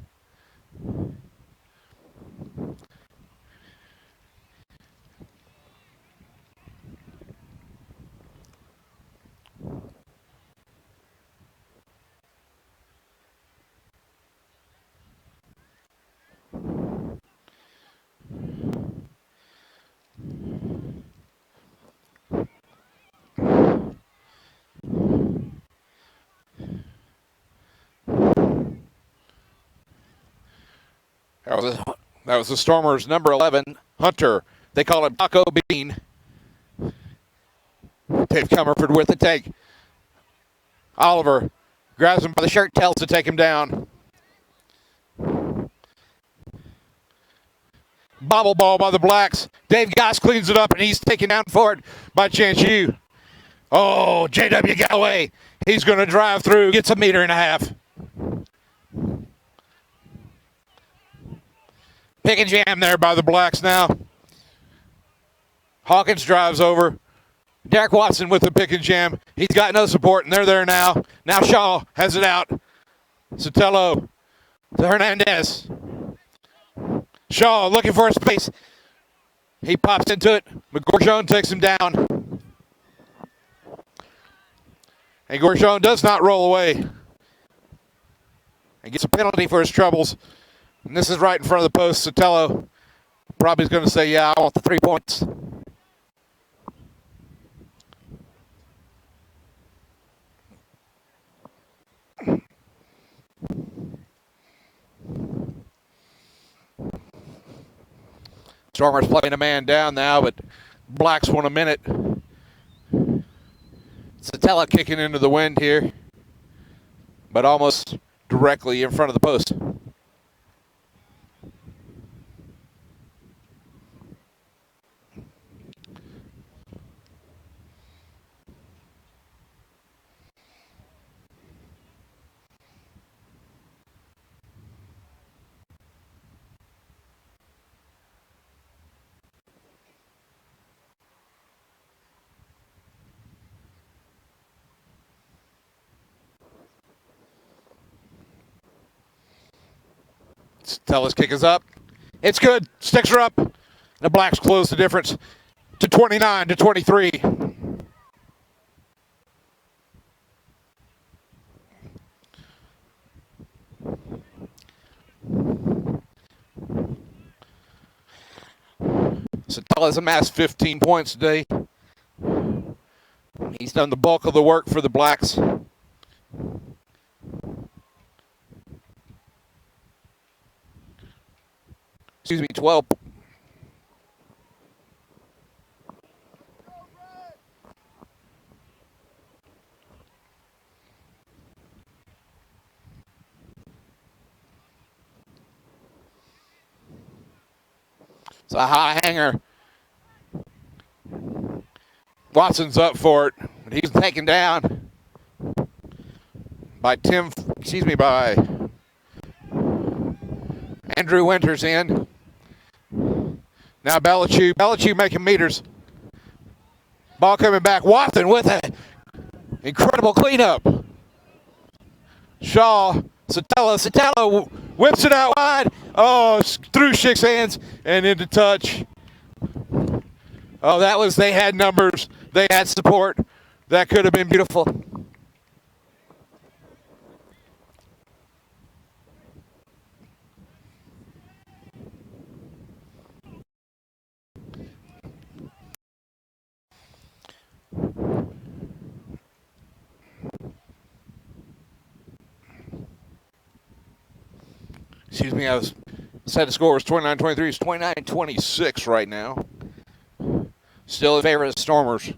That was the Stormers' number 11, Hunter. They call him Taco Bean. Dave Comerford with the take. Oliver grabs him by the shirt, tells to take him down. Bobble ball by the Blacks. Dave Goss cleans it up, and he's taken down for it by Chance Yu. Oh, J.W. Galloway. He's going to drive through, gets 1.5 meters. Pick and jam there by the Blacks now. Hawkins drives over. Derek Watson with the pick and jam. He's got no support, and they're there now. Now Shaw has it out. Sotelo to Hernandez. Shaw looking for a space. He pops into it. McGorshon takes him down. And Gorshon does not roll away. And gets a penalty for his troubles. And this is right in front of the post. Sotelo probably is going to say, yeah, I want the 3 points. Stormers playing a man down now, but Blacks want a minute. Sotelo kicking into the wind here, but almost directly in front of the post. Tella's kick is up. It's good. Sticks are up. The Blacks close the difference to 29-23. Tella's amassed 15 points today. He's done the bulk of the work for the Blacks. Excuse me, 12. It's a high hanger. Watson's up for it, but he's taken down by by Andrew Winters in. Now Belichick making meters. Ball coming back. Watson with an incredible cleanup. Shaw, Satella whips it out wide. Oh, through Schick's hands and into touch. Oh, they had numbers. They had support. That could have been beautiful. Excuse me, I was said the score was 29-23. It's 29-26 right now. Still in favor of the Stormers,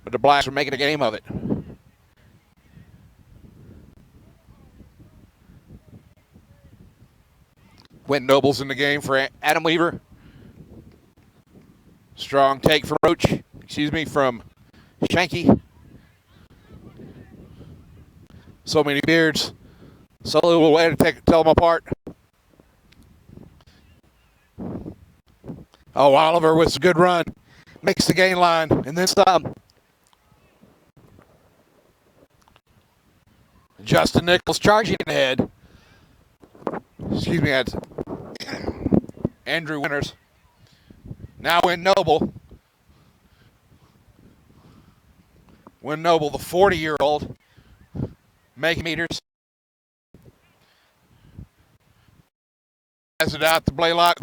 but the Blacks are making a game of it. Quentin Noble's in the game for Adam Weaver. Strong take from from Shanky. So many beards. So little way to tell them apart. Oh, Oliver with a good run. Makes the gain line, and then some. Justin Nichols charging ahead. Excuse me, that's Andrew Winters. Now Win Noble. Win Noble, the 40-year-old, making meters. Has it out to Blaylock.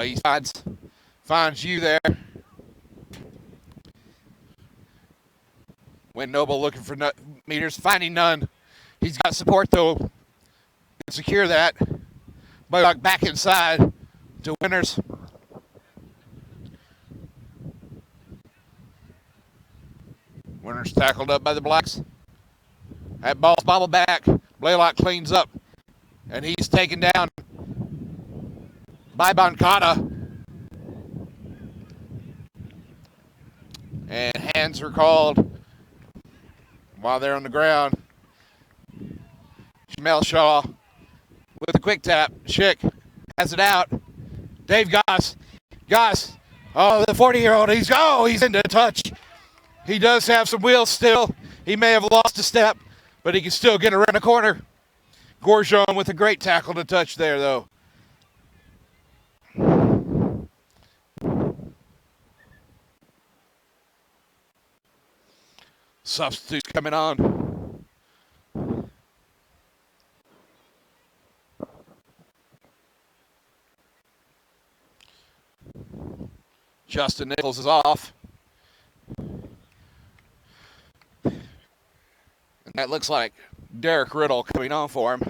He finds you there. Win Noble looking for meters, finding none. He's got support though. Can secure that. Blaylock back inside to Winters. Winters tackled up by the Blacks. That ball's bobbled back. Blaylock cleans up. And he's taken down by Boncata. And hands are called while they're on the ground. Jamel Shaw with a quick tap. Schick has it out. Dave Goss. Oh, the 40-year-old. He's into touch. He does have some wheels still. He may have lost a step, but he can still get around a corner. Gorgeon with a great tackle to touch there, though. Substitutes coming on. Justin Nichols is off. And that looks like Derek Riddle coming on for him.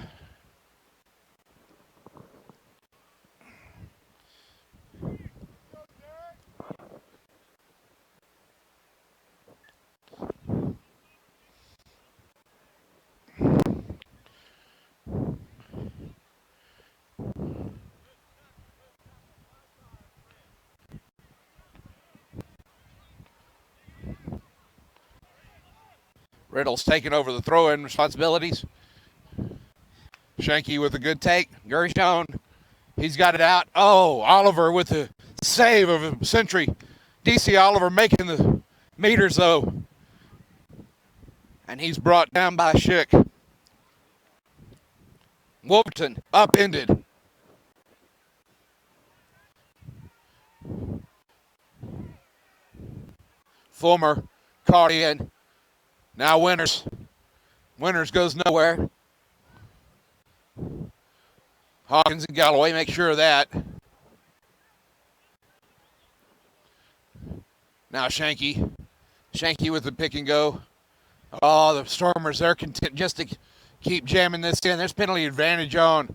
Riddle's taking over the throw-in responsibilities. Shanky with a good take. Gershon, he's got it out. Oh, Oliver with the save of a century. DC Oliver making the meters, though. And he's brought down by Schick. Wolverton upended. Fulmer caught in. Now Winters. Winters goes nowhere. Hawkins and Galloway make sure of that. Now Shanky. Shanky with the pick and go. Oh, the Stormers, they're content just to keep jamming this in. There's penalty advantage on.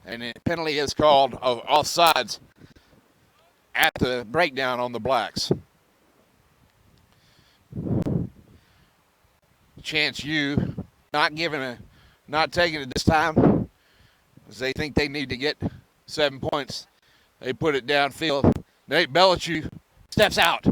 And the penalty is called of all sides at the breakdown on the Blacks. Chance U not taking it this time, because they think they need to get 7 points. They put it downfield. Nate Belichick steps out.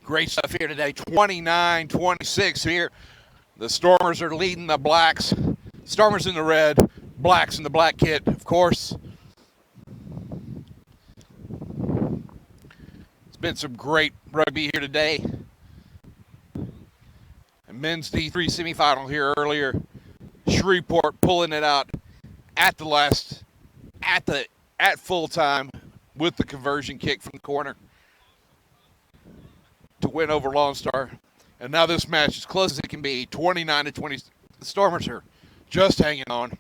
Great stuff here today. 29-26 here. The Stormers are leading the Blacks. Stormers in the red, Blacks in the black kit, of course. It's been some great rugby here today. A men's D3 semifinal here earlier. Shreveport pulling it out at full time with the conversion kick from the corner to win over Lone Star. And now this match, as close as it can be, 29-20. The Stormers are just hanging on.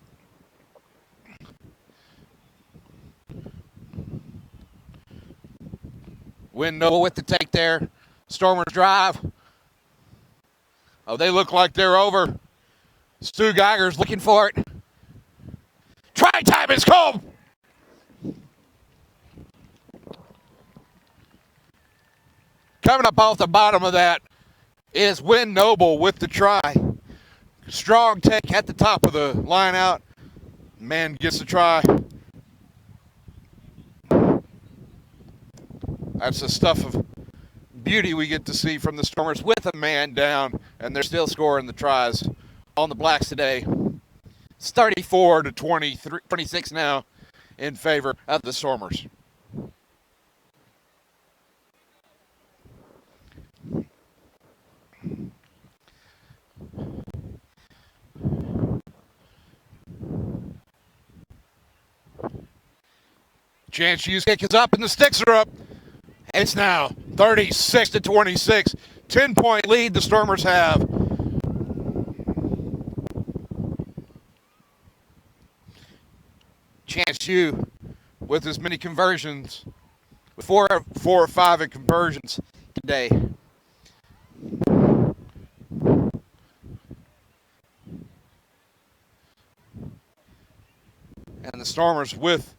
Win Noble with the take there. Stormers drive. Oh, they look like they're over. Stu Geiger's looking for it. Try time is called. Coming up off the bottom of that is Win Noble with the try. Strong take at the top of the line out. Man gets the try. That's the stuff of beauty we get to see from the Stormers with a man down, and they're still scoring the tries on the Blacks today. It's 34-26 now in favor of the Stormers. Chance Hughes' kick is up and the sticks are up. And it's now 36-26. 10-point lead the Stormers have. Chance Hughes with as many conversions, with four or five in conversions today. And the Stormers with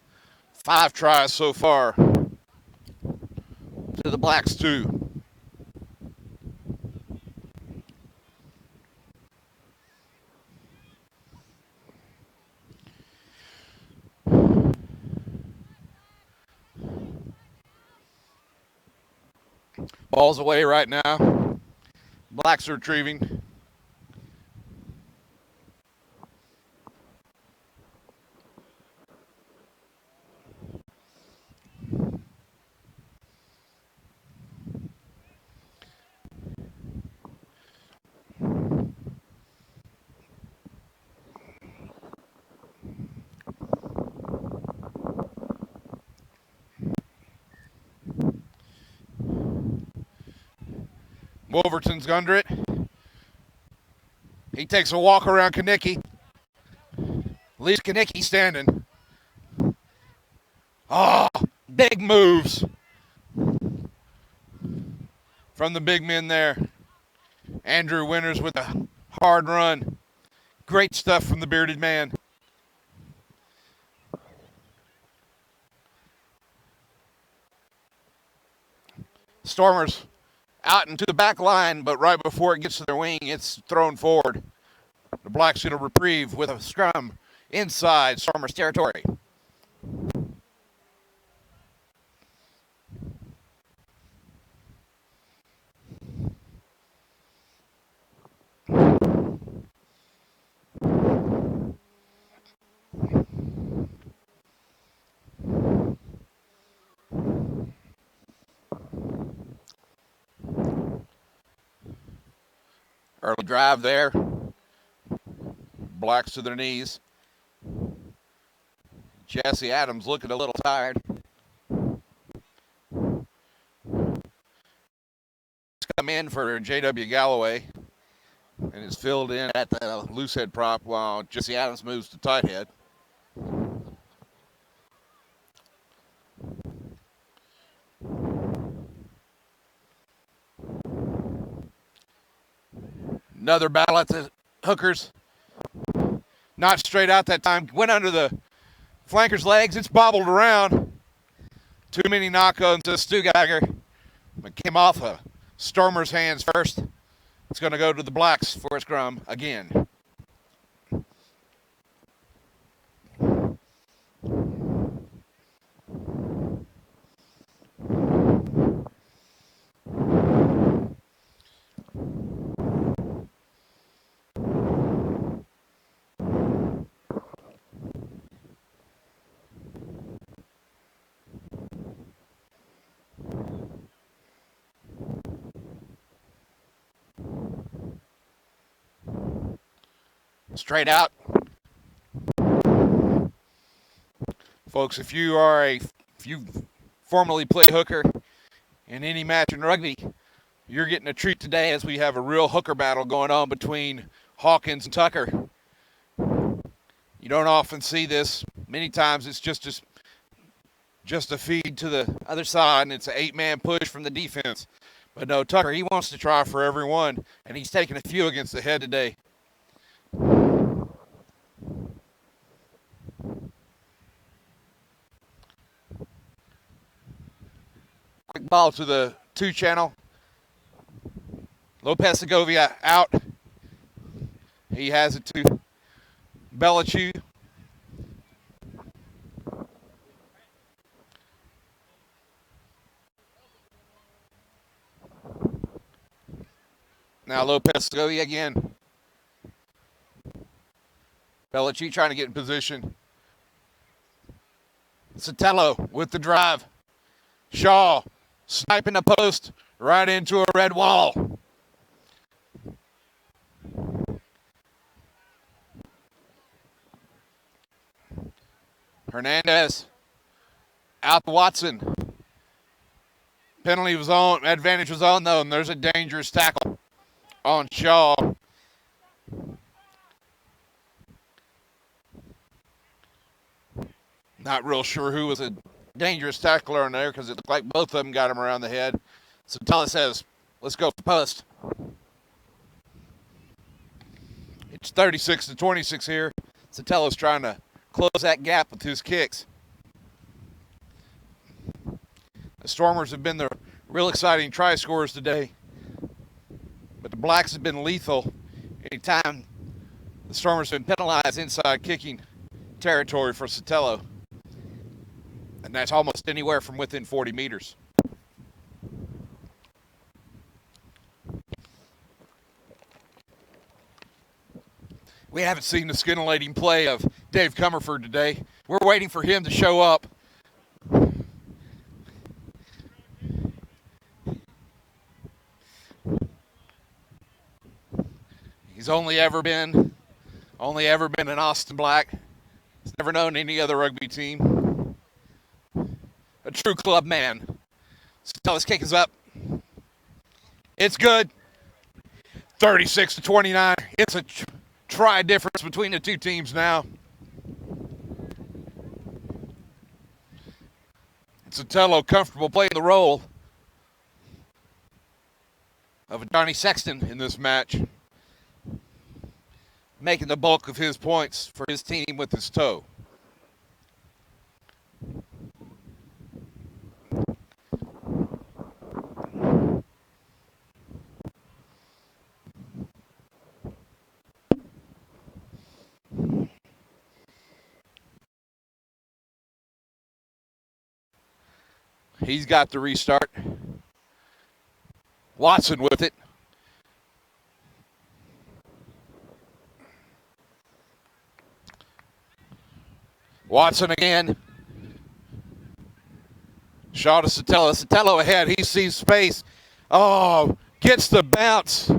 5 tries so far to the Blacks 2. Ball's away right now. Blacks are retrieving. Wolverton's under it. He takes a walk around Kanicki. Leaves Kanicki standing. Oh, big moves from the big men there. Andrew Winters with a hard run. Great stuff from the bearded man. Stormers out into the back line, but right before it gets to their wing, it's thrown forward. The Blacks get a reprieve with a scrum inside Stormers territory. Early drive there. Blacks to their knees. Jesse Adams looking a little tired. He's come in for J.W. Galloway and is filled in at the loose head prop while Jesse Adams moves to tight head. Another battle at the hookers. Not straight out that time. Went under the flanker's legs. It's bobbled around. Too many knock-ons to Stu Geiger. It came off of Stormer's hands first. It's going to go to the Blacks for a scrum again. Straight out. Folks, if you formerly play hooker in any match in rugby, you're getting a treat today as we have a real hooker battle going on between Hawkins and Tucker. You don't often see this. Many times it's just a feed to the other side, and it's an 8-man push from the defense. But no, Tucker, he wants to try for everyone, and he's taking a few against the head today. Quick ball to the 2 channel. Lopez Segovia out. He has it to Belichick. Now Lopez Segovia again. Belichick trying to get in position. Sotelo with the drive. Shaw sniping the post right into a red wall. Hernandez out to Watson. Penalty was on, advantage was on though, and there's a dangerous tackle on Shaw. Not real sure who was a dangerous tackler on there because it looked like both of them got him around the head. So Tella says, let's go for post. It's 36-26 here. Sotelo's trying to close that gap with his kicks. The Stormers have been the real exciting try scorers today. But the Blacks have been lethal anytime the Stormers have been penalized inside kicking territory for Sotelo. And that's almost anywhere from within 40 meters. We haven't seen the scintillating play of Dave Comerford today. We're waiting for him to show up. He's only ever been an Austin Black. He's never known any other rugby team. A true club man. Sotelo's kick is up. It's good. 36-29. It's a try difference between the two teams now. Sotelo comfortable playing the role of a Johnny Sexton in this match, making the bulk of his points for his team with his toe. He's got the restart. Watson with it. Watson again. Shaw to Sotelo. Sotelo ahead. He sees space. Oh, gets the bounce.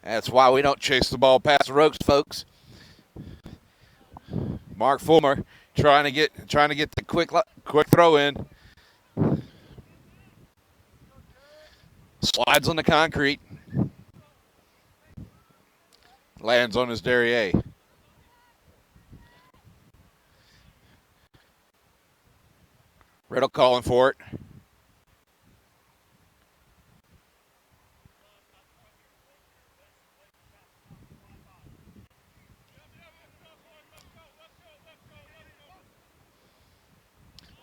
That's why we don't chase the ball past the ropes, folks. Mark Fulmer trying to get the quick throw in. Slides on the concrete. Lands on his derriere. Riddle calling for it.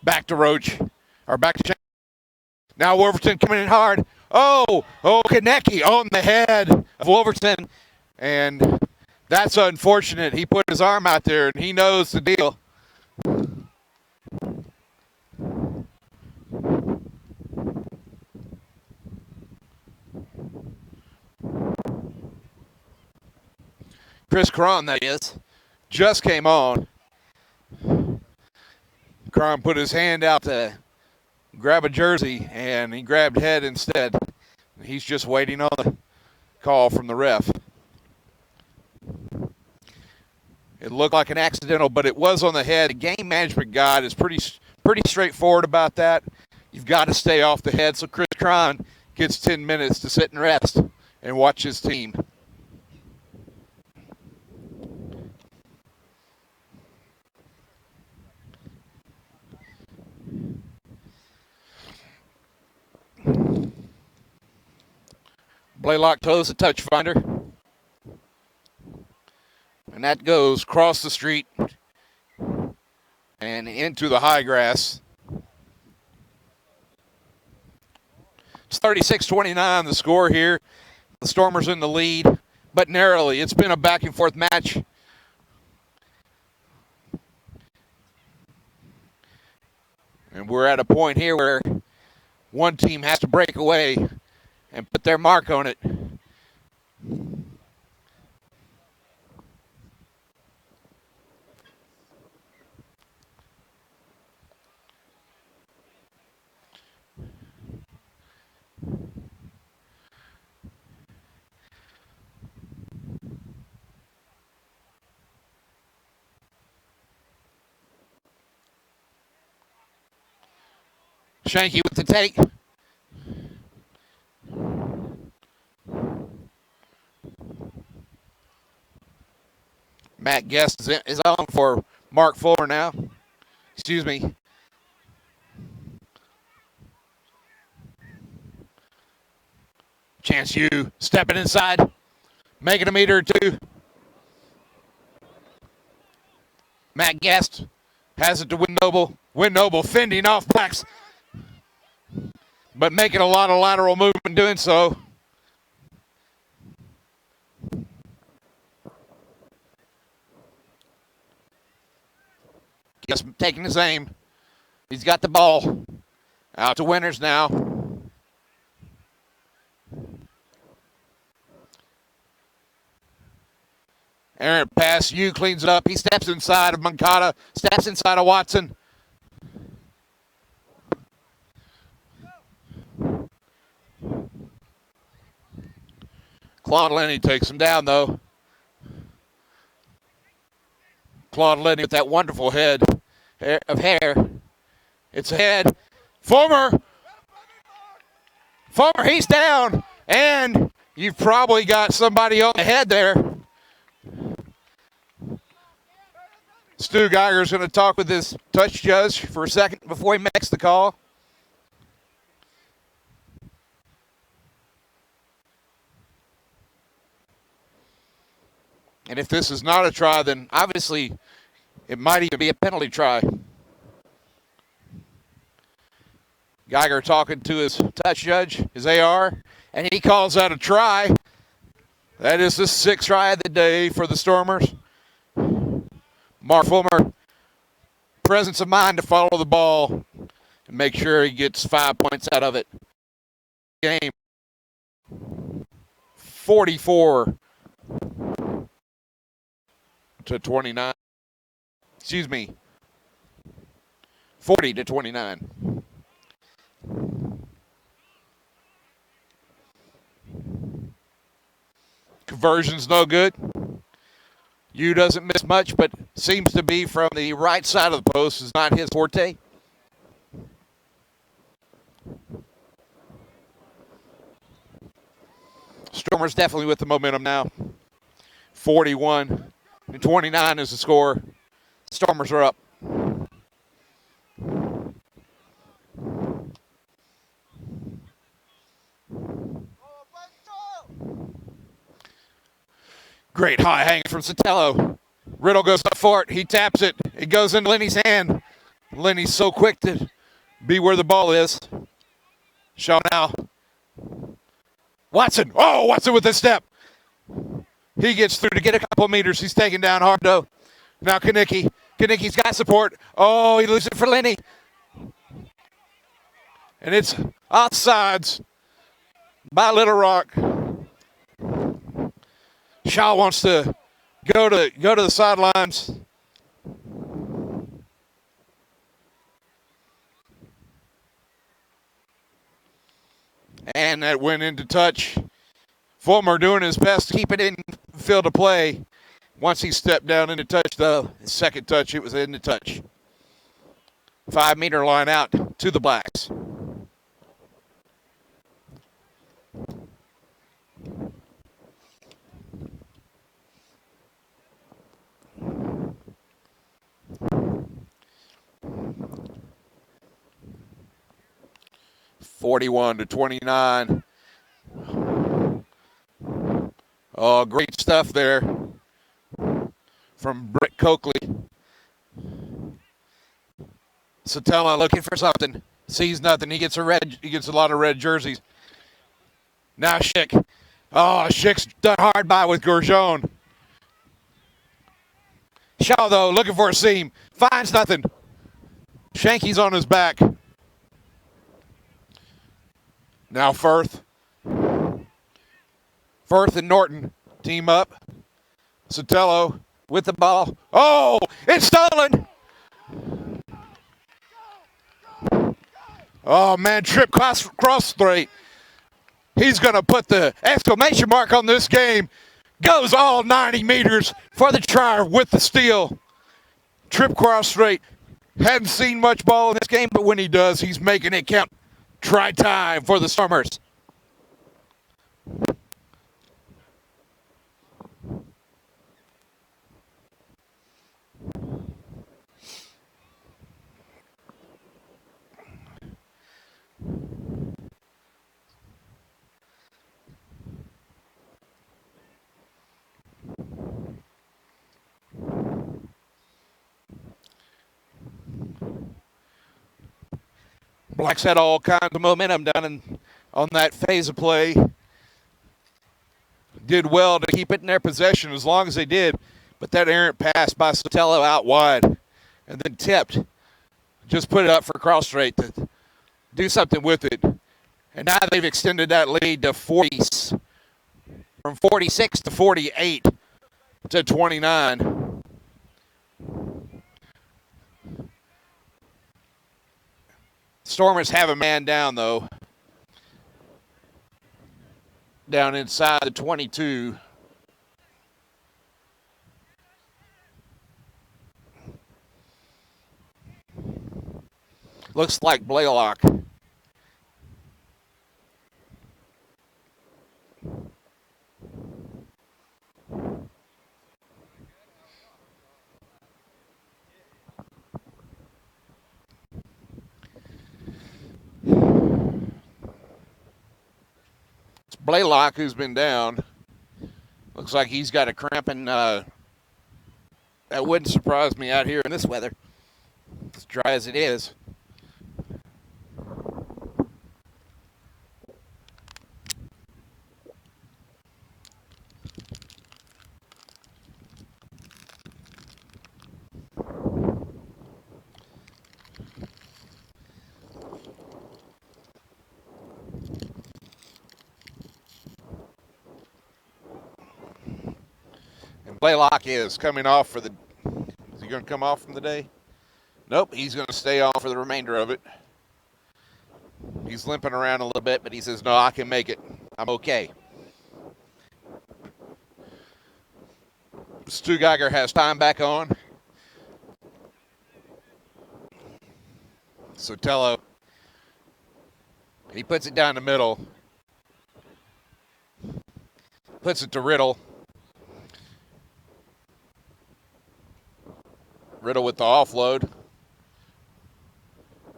Back to Roach. Or back to Shank. Now Wolverton coming in hard. Oh, Konecki on the head of Wolverton. And that's unfortunate. He put his arm out there, and he knows the deal. Chris Cron, that is, just came on. Cron put his hand out to grab a jersey, and he grabbed head instead. He's just waiting on the call from the ref. It looked like an accidental, but it was on the head. A game management guide is pretty straightforward about that. You've got to stay off the head, so Chris Cron gets 10 minutes to sit and rest and watch his team. Blaylock toes a touch finder. And that goes across the street and into the high grass. It's 36-29 the score here. The Stormers in the lead, but narrowly. It's been a back and forth match. And we're at a point here where one team has to break away and put their mark on it. Shanky with the take. Matt Guest is on for Mark Fuller now. Excuse me. Chance you stepping inside, making a meter or two. Matt Guest has it to Win Noble. Win Noble fending off Blacks, but making a lot of lateral movement doing so. Guest taking his aim. He's got the ball. Out to Winters now. Aaron pass, you cleans it up. He steps inside of Mancata, steps inside of Watson. Claude Lenny takes him down, though. Claude Lenny with that wonderful head of hair. It's a head. Fulmer, he's down. And you've probably got somebody on the head there. Stu Geiger's going to talk with his touch judge for a second before he makes the call. And if this is not a try, then obviously it might even be a penalty try. Geiger talking to his touch judge, his AR, and he calls that a try. That is the sixth try of the day for the Stormers. Mark Fulmer, presence of mind to follow the ball and make sure he gets 5 points out of it. Game 44 to 29. Excuse me. 40 to 29. Conversion's no good. You doesn't miss much, but seems to be from the right side of the post is not his forte. Stormers definitely with the momentum now. 41 and 29 is the score. Stormers are up. Great high hang from Sotelo. Riddle goes up for it. He taps it. It goes into Lenny's hand. Lenny's so quick to be where the ball is. Shaw now. Watson. Oh, Watson with a step. He gets through to get a couple meters. He's taken down hard, though. Now Kanicki. Kanicki's got support. Oh, he loses it for Lenny. And it's offsides by Little Rock. Shaw wants to go to the sidelines. And that went into touch. Fulmer doing his best to keep it in field of play. Once he stepped down into touch, though, his second touch, it was into touch. 5 meter line out to the Blacks. (41-29). Oh, great stuff there from Britt Coakley. Satella looking for something. Sees nothing. He gets a lot of red jerseys. Now Schick. Oh, Schick's done hard by with Gorjon. Shaw, though, looking for a seam. Finds nothing. Shanky's on his back. Now Firth. Firth and Norton team up. Sotelo with the ball. Oh, it's stolen. Oh, man, trip cross straight. He's going to put the exclamation mark on this game. Goes all 90 meters for the try with the steal. Trip cross straight. Hadn't seen much ball in this game, but when he does, he's making it count. Try time for the Stormers. Blacks had all kinds of momentum down on that phase of play. Did well to keep it in their possession as long as they did. But that errant pass by Sotelo out wide and then tipped. Just put it up for cross straight to do something with it. And now they've extended that lead to 40, from 46 to 48 to 29. Stormers have a man down, though. Down inside the 22. Looks like Blaylock. It's Blaylock who's been down. Looks like he's got a cramp, and that wouldn't surprise me out here in this weather. As dry as it is. Blaylock is coming off for the... Is he going to come off from the day? Nope, he's going to stay on for the remainder of it. He's limping around a little bit, but he says, no, I can make it. I'm okay. Stu Geiger has time back on. Sotelo. He puts it down the middle. Puts it to Riddle. Riddle with the offload.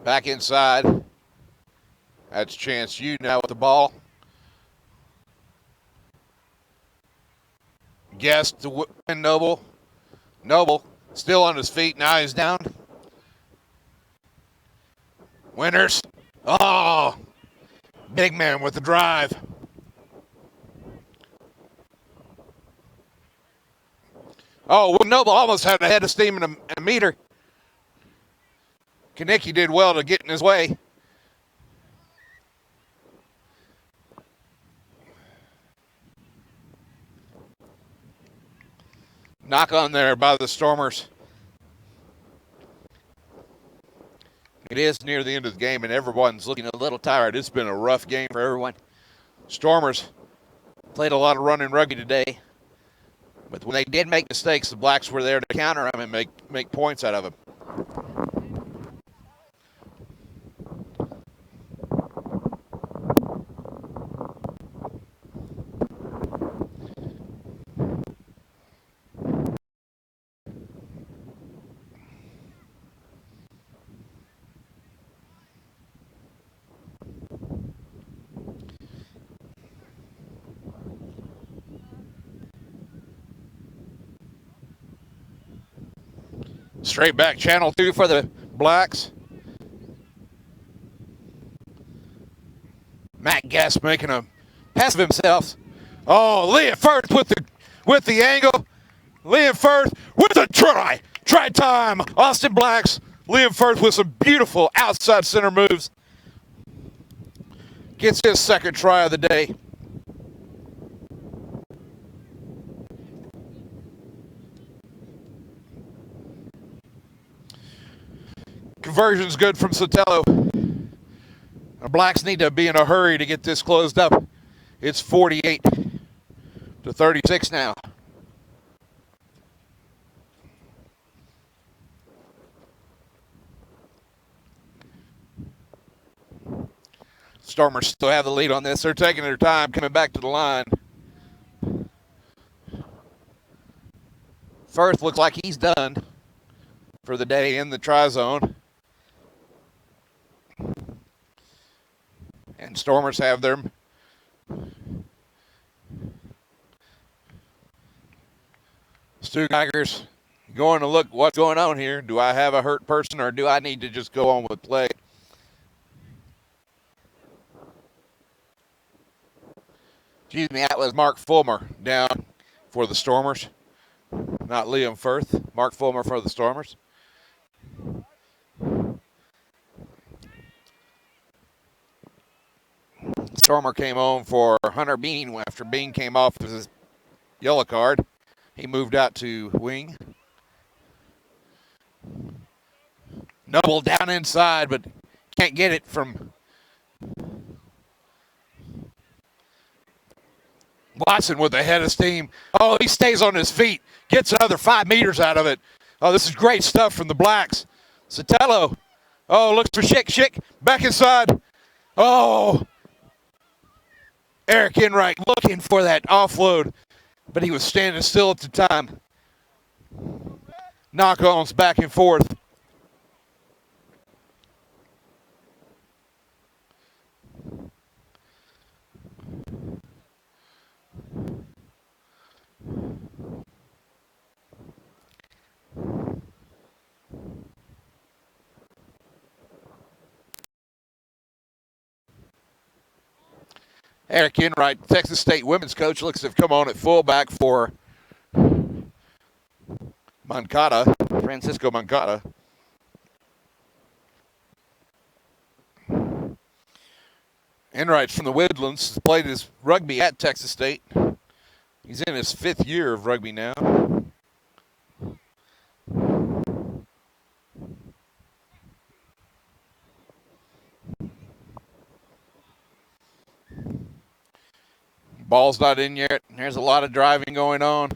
Back inside. That's Chance Yu now with the ball. Guest to win Noble. Noble still on his feet. Now he's down. Winters. Oh, big man with the drive. Oh, Noble almost had a head of steam and a meter. Kanicki did well to get in his way. Knock on there by the Stormers. It is near the end of the game, and everyone's looking a little tired. It's been a rough game for everyone. Stormers played a lot of running rugby today, but when they did make mistakes, the Blacks were there to counter them and make points out of them. Straight back channel 2 for the Blacks. Matt Guest making a pass of himself. Oh, Liam Firth with the angle. Liam Firth with a try. Try time. Austin Blacks. Liam Firth with some beautiful outside center moves. Gets his second try of the day. Conversion's good from Sotelo. The Blacks need to be in a hurry to get this closed up. It's 48-36 now. Stormers still have the lead on this. They're taking their time coming back to the line. Firth looks like he's done for the day in the try zone. And Stormers have their Stu Geigers going to look what's going on here. Do I have a hurt person or do I need to just go on with play? Excuse me, that was Mark Fulmer down for the Stormers. Not Liam Firth. Mark Fulmer for the Stormers. Stormer came on for Hunter Bean after Bean came off with his yellow card. He moved out to wing. Noble down inside, but can't get it from Watson with a head of steam. Oh, he stays on his feet. Gets another 5 meters out of it. Oh, this is great stuff from the Blacks. Sotelo. Oh, looks for Schick. Schick back inside. Oh. Eric Enright looking for that offload, but he was standing still at the time. Knock-ons back and forth. Eric Enright, Texas State women's coach, looks to have come on at fullback for Moncada, Francisco Moncada. Enright's from the Woodlands, played his rugby at Texas State. He's in his 5th year of rugby now. Ball's not in yet. There's a lot of driving going on.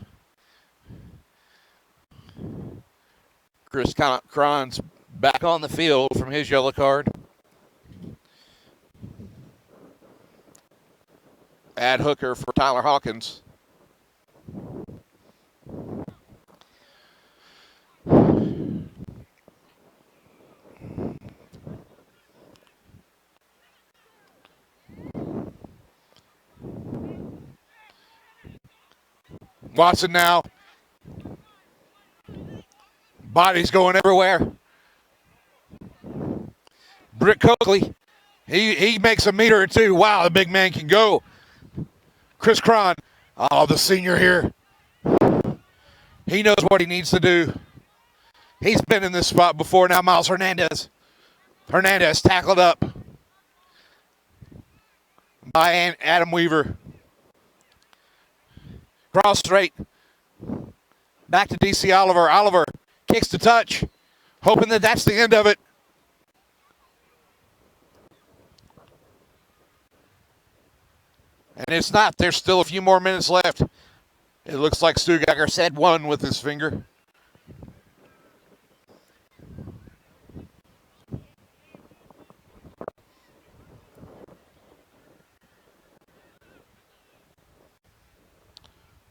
Chris Cron's back on the field from his yellow card. Add hooker for Tyler Hawkins. Watson now. Body's going everywhere. Britt Coakley, he makes a meter or two. Wow, the big man can go. Chris Cron, oh, the senior here. He knows what he needs to do. He's been in this spot before. Now Miles Hernandez. Hernandez tackled up by Adam Weaver. Cross straight. Back to DC Oliver. Oliver kicks to touch, hoping that that's the end of it. And it's not. There's still a few more minutes left. It looks like Stugager said one with his finger.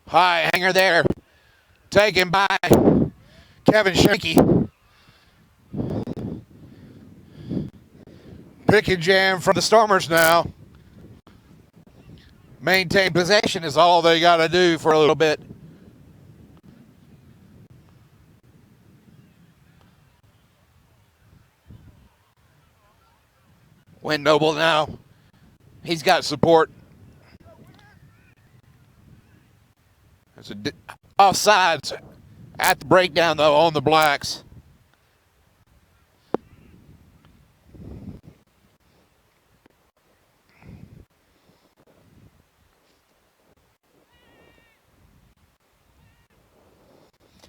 High hanger there. Taken by Kevin Shanky. Pick and jam from the Stormers now. Maintain possession is all they got to do for a little bit. Win Noble now. He's got support. There's a offsides at the breakdown, though, on the Blacks.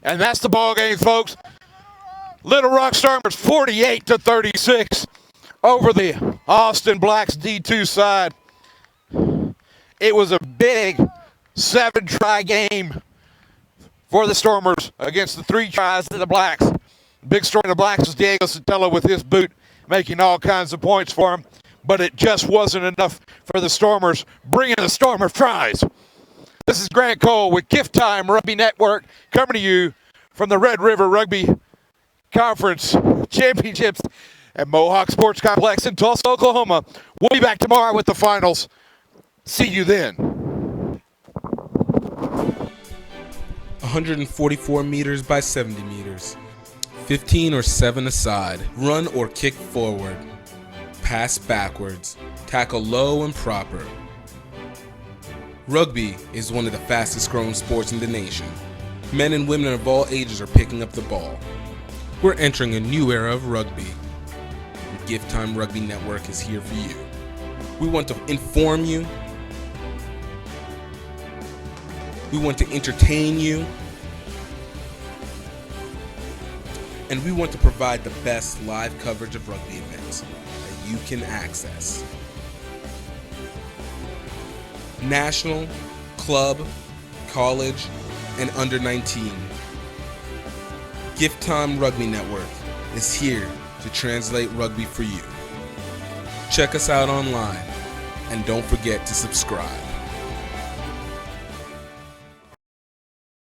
And that's the ball game, folks. Little Rock Stormers 48-36 over the Austin Blacks D2 side. It was a big 7-try game for the Stormers against the 3 tries of the Blacks. Big story in the Blacks was Diego Sotelo with his boot, making all kinds of points for him. But it just wasn't enough for the Stormers, bringing the Stormer tries. This is Grant Cole with Gift Time Rugby Network coming to you from the Red River Rugby Conference Championships at Mohawk Sports Complex in Tulsa, Oklahoma. We'll be back tomorrow with the finals. See you then. 144 meters by 70 meters. 15 or 7 aside. Run or kick forward. Pass backwards. Tackle low and proper. Rugby is one of the fastest growing sports in the nation. Men and women of all ages are picking up the ball. We're entering a new era of rugby. The Gift Time Rugby Network is here for you. We want to inform you. We want to entertain you. And we want to provide the best live coverage of rugby events that you can access. National, club, college, and under 19. Gift Time Rugby Network is here to translate rugby for you. Check us out online and don't forget to subscribe.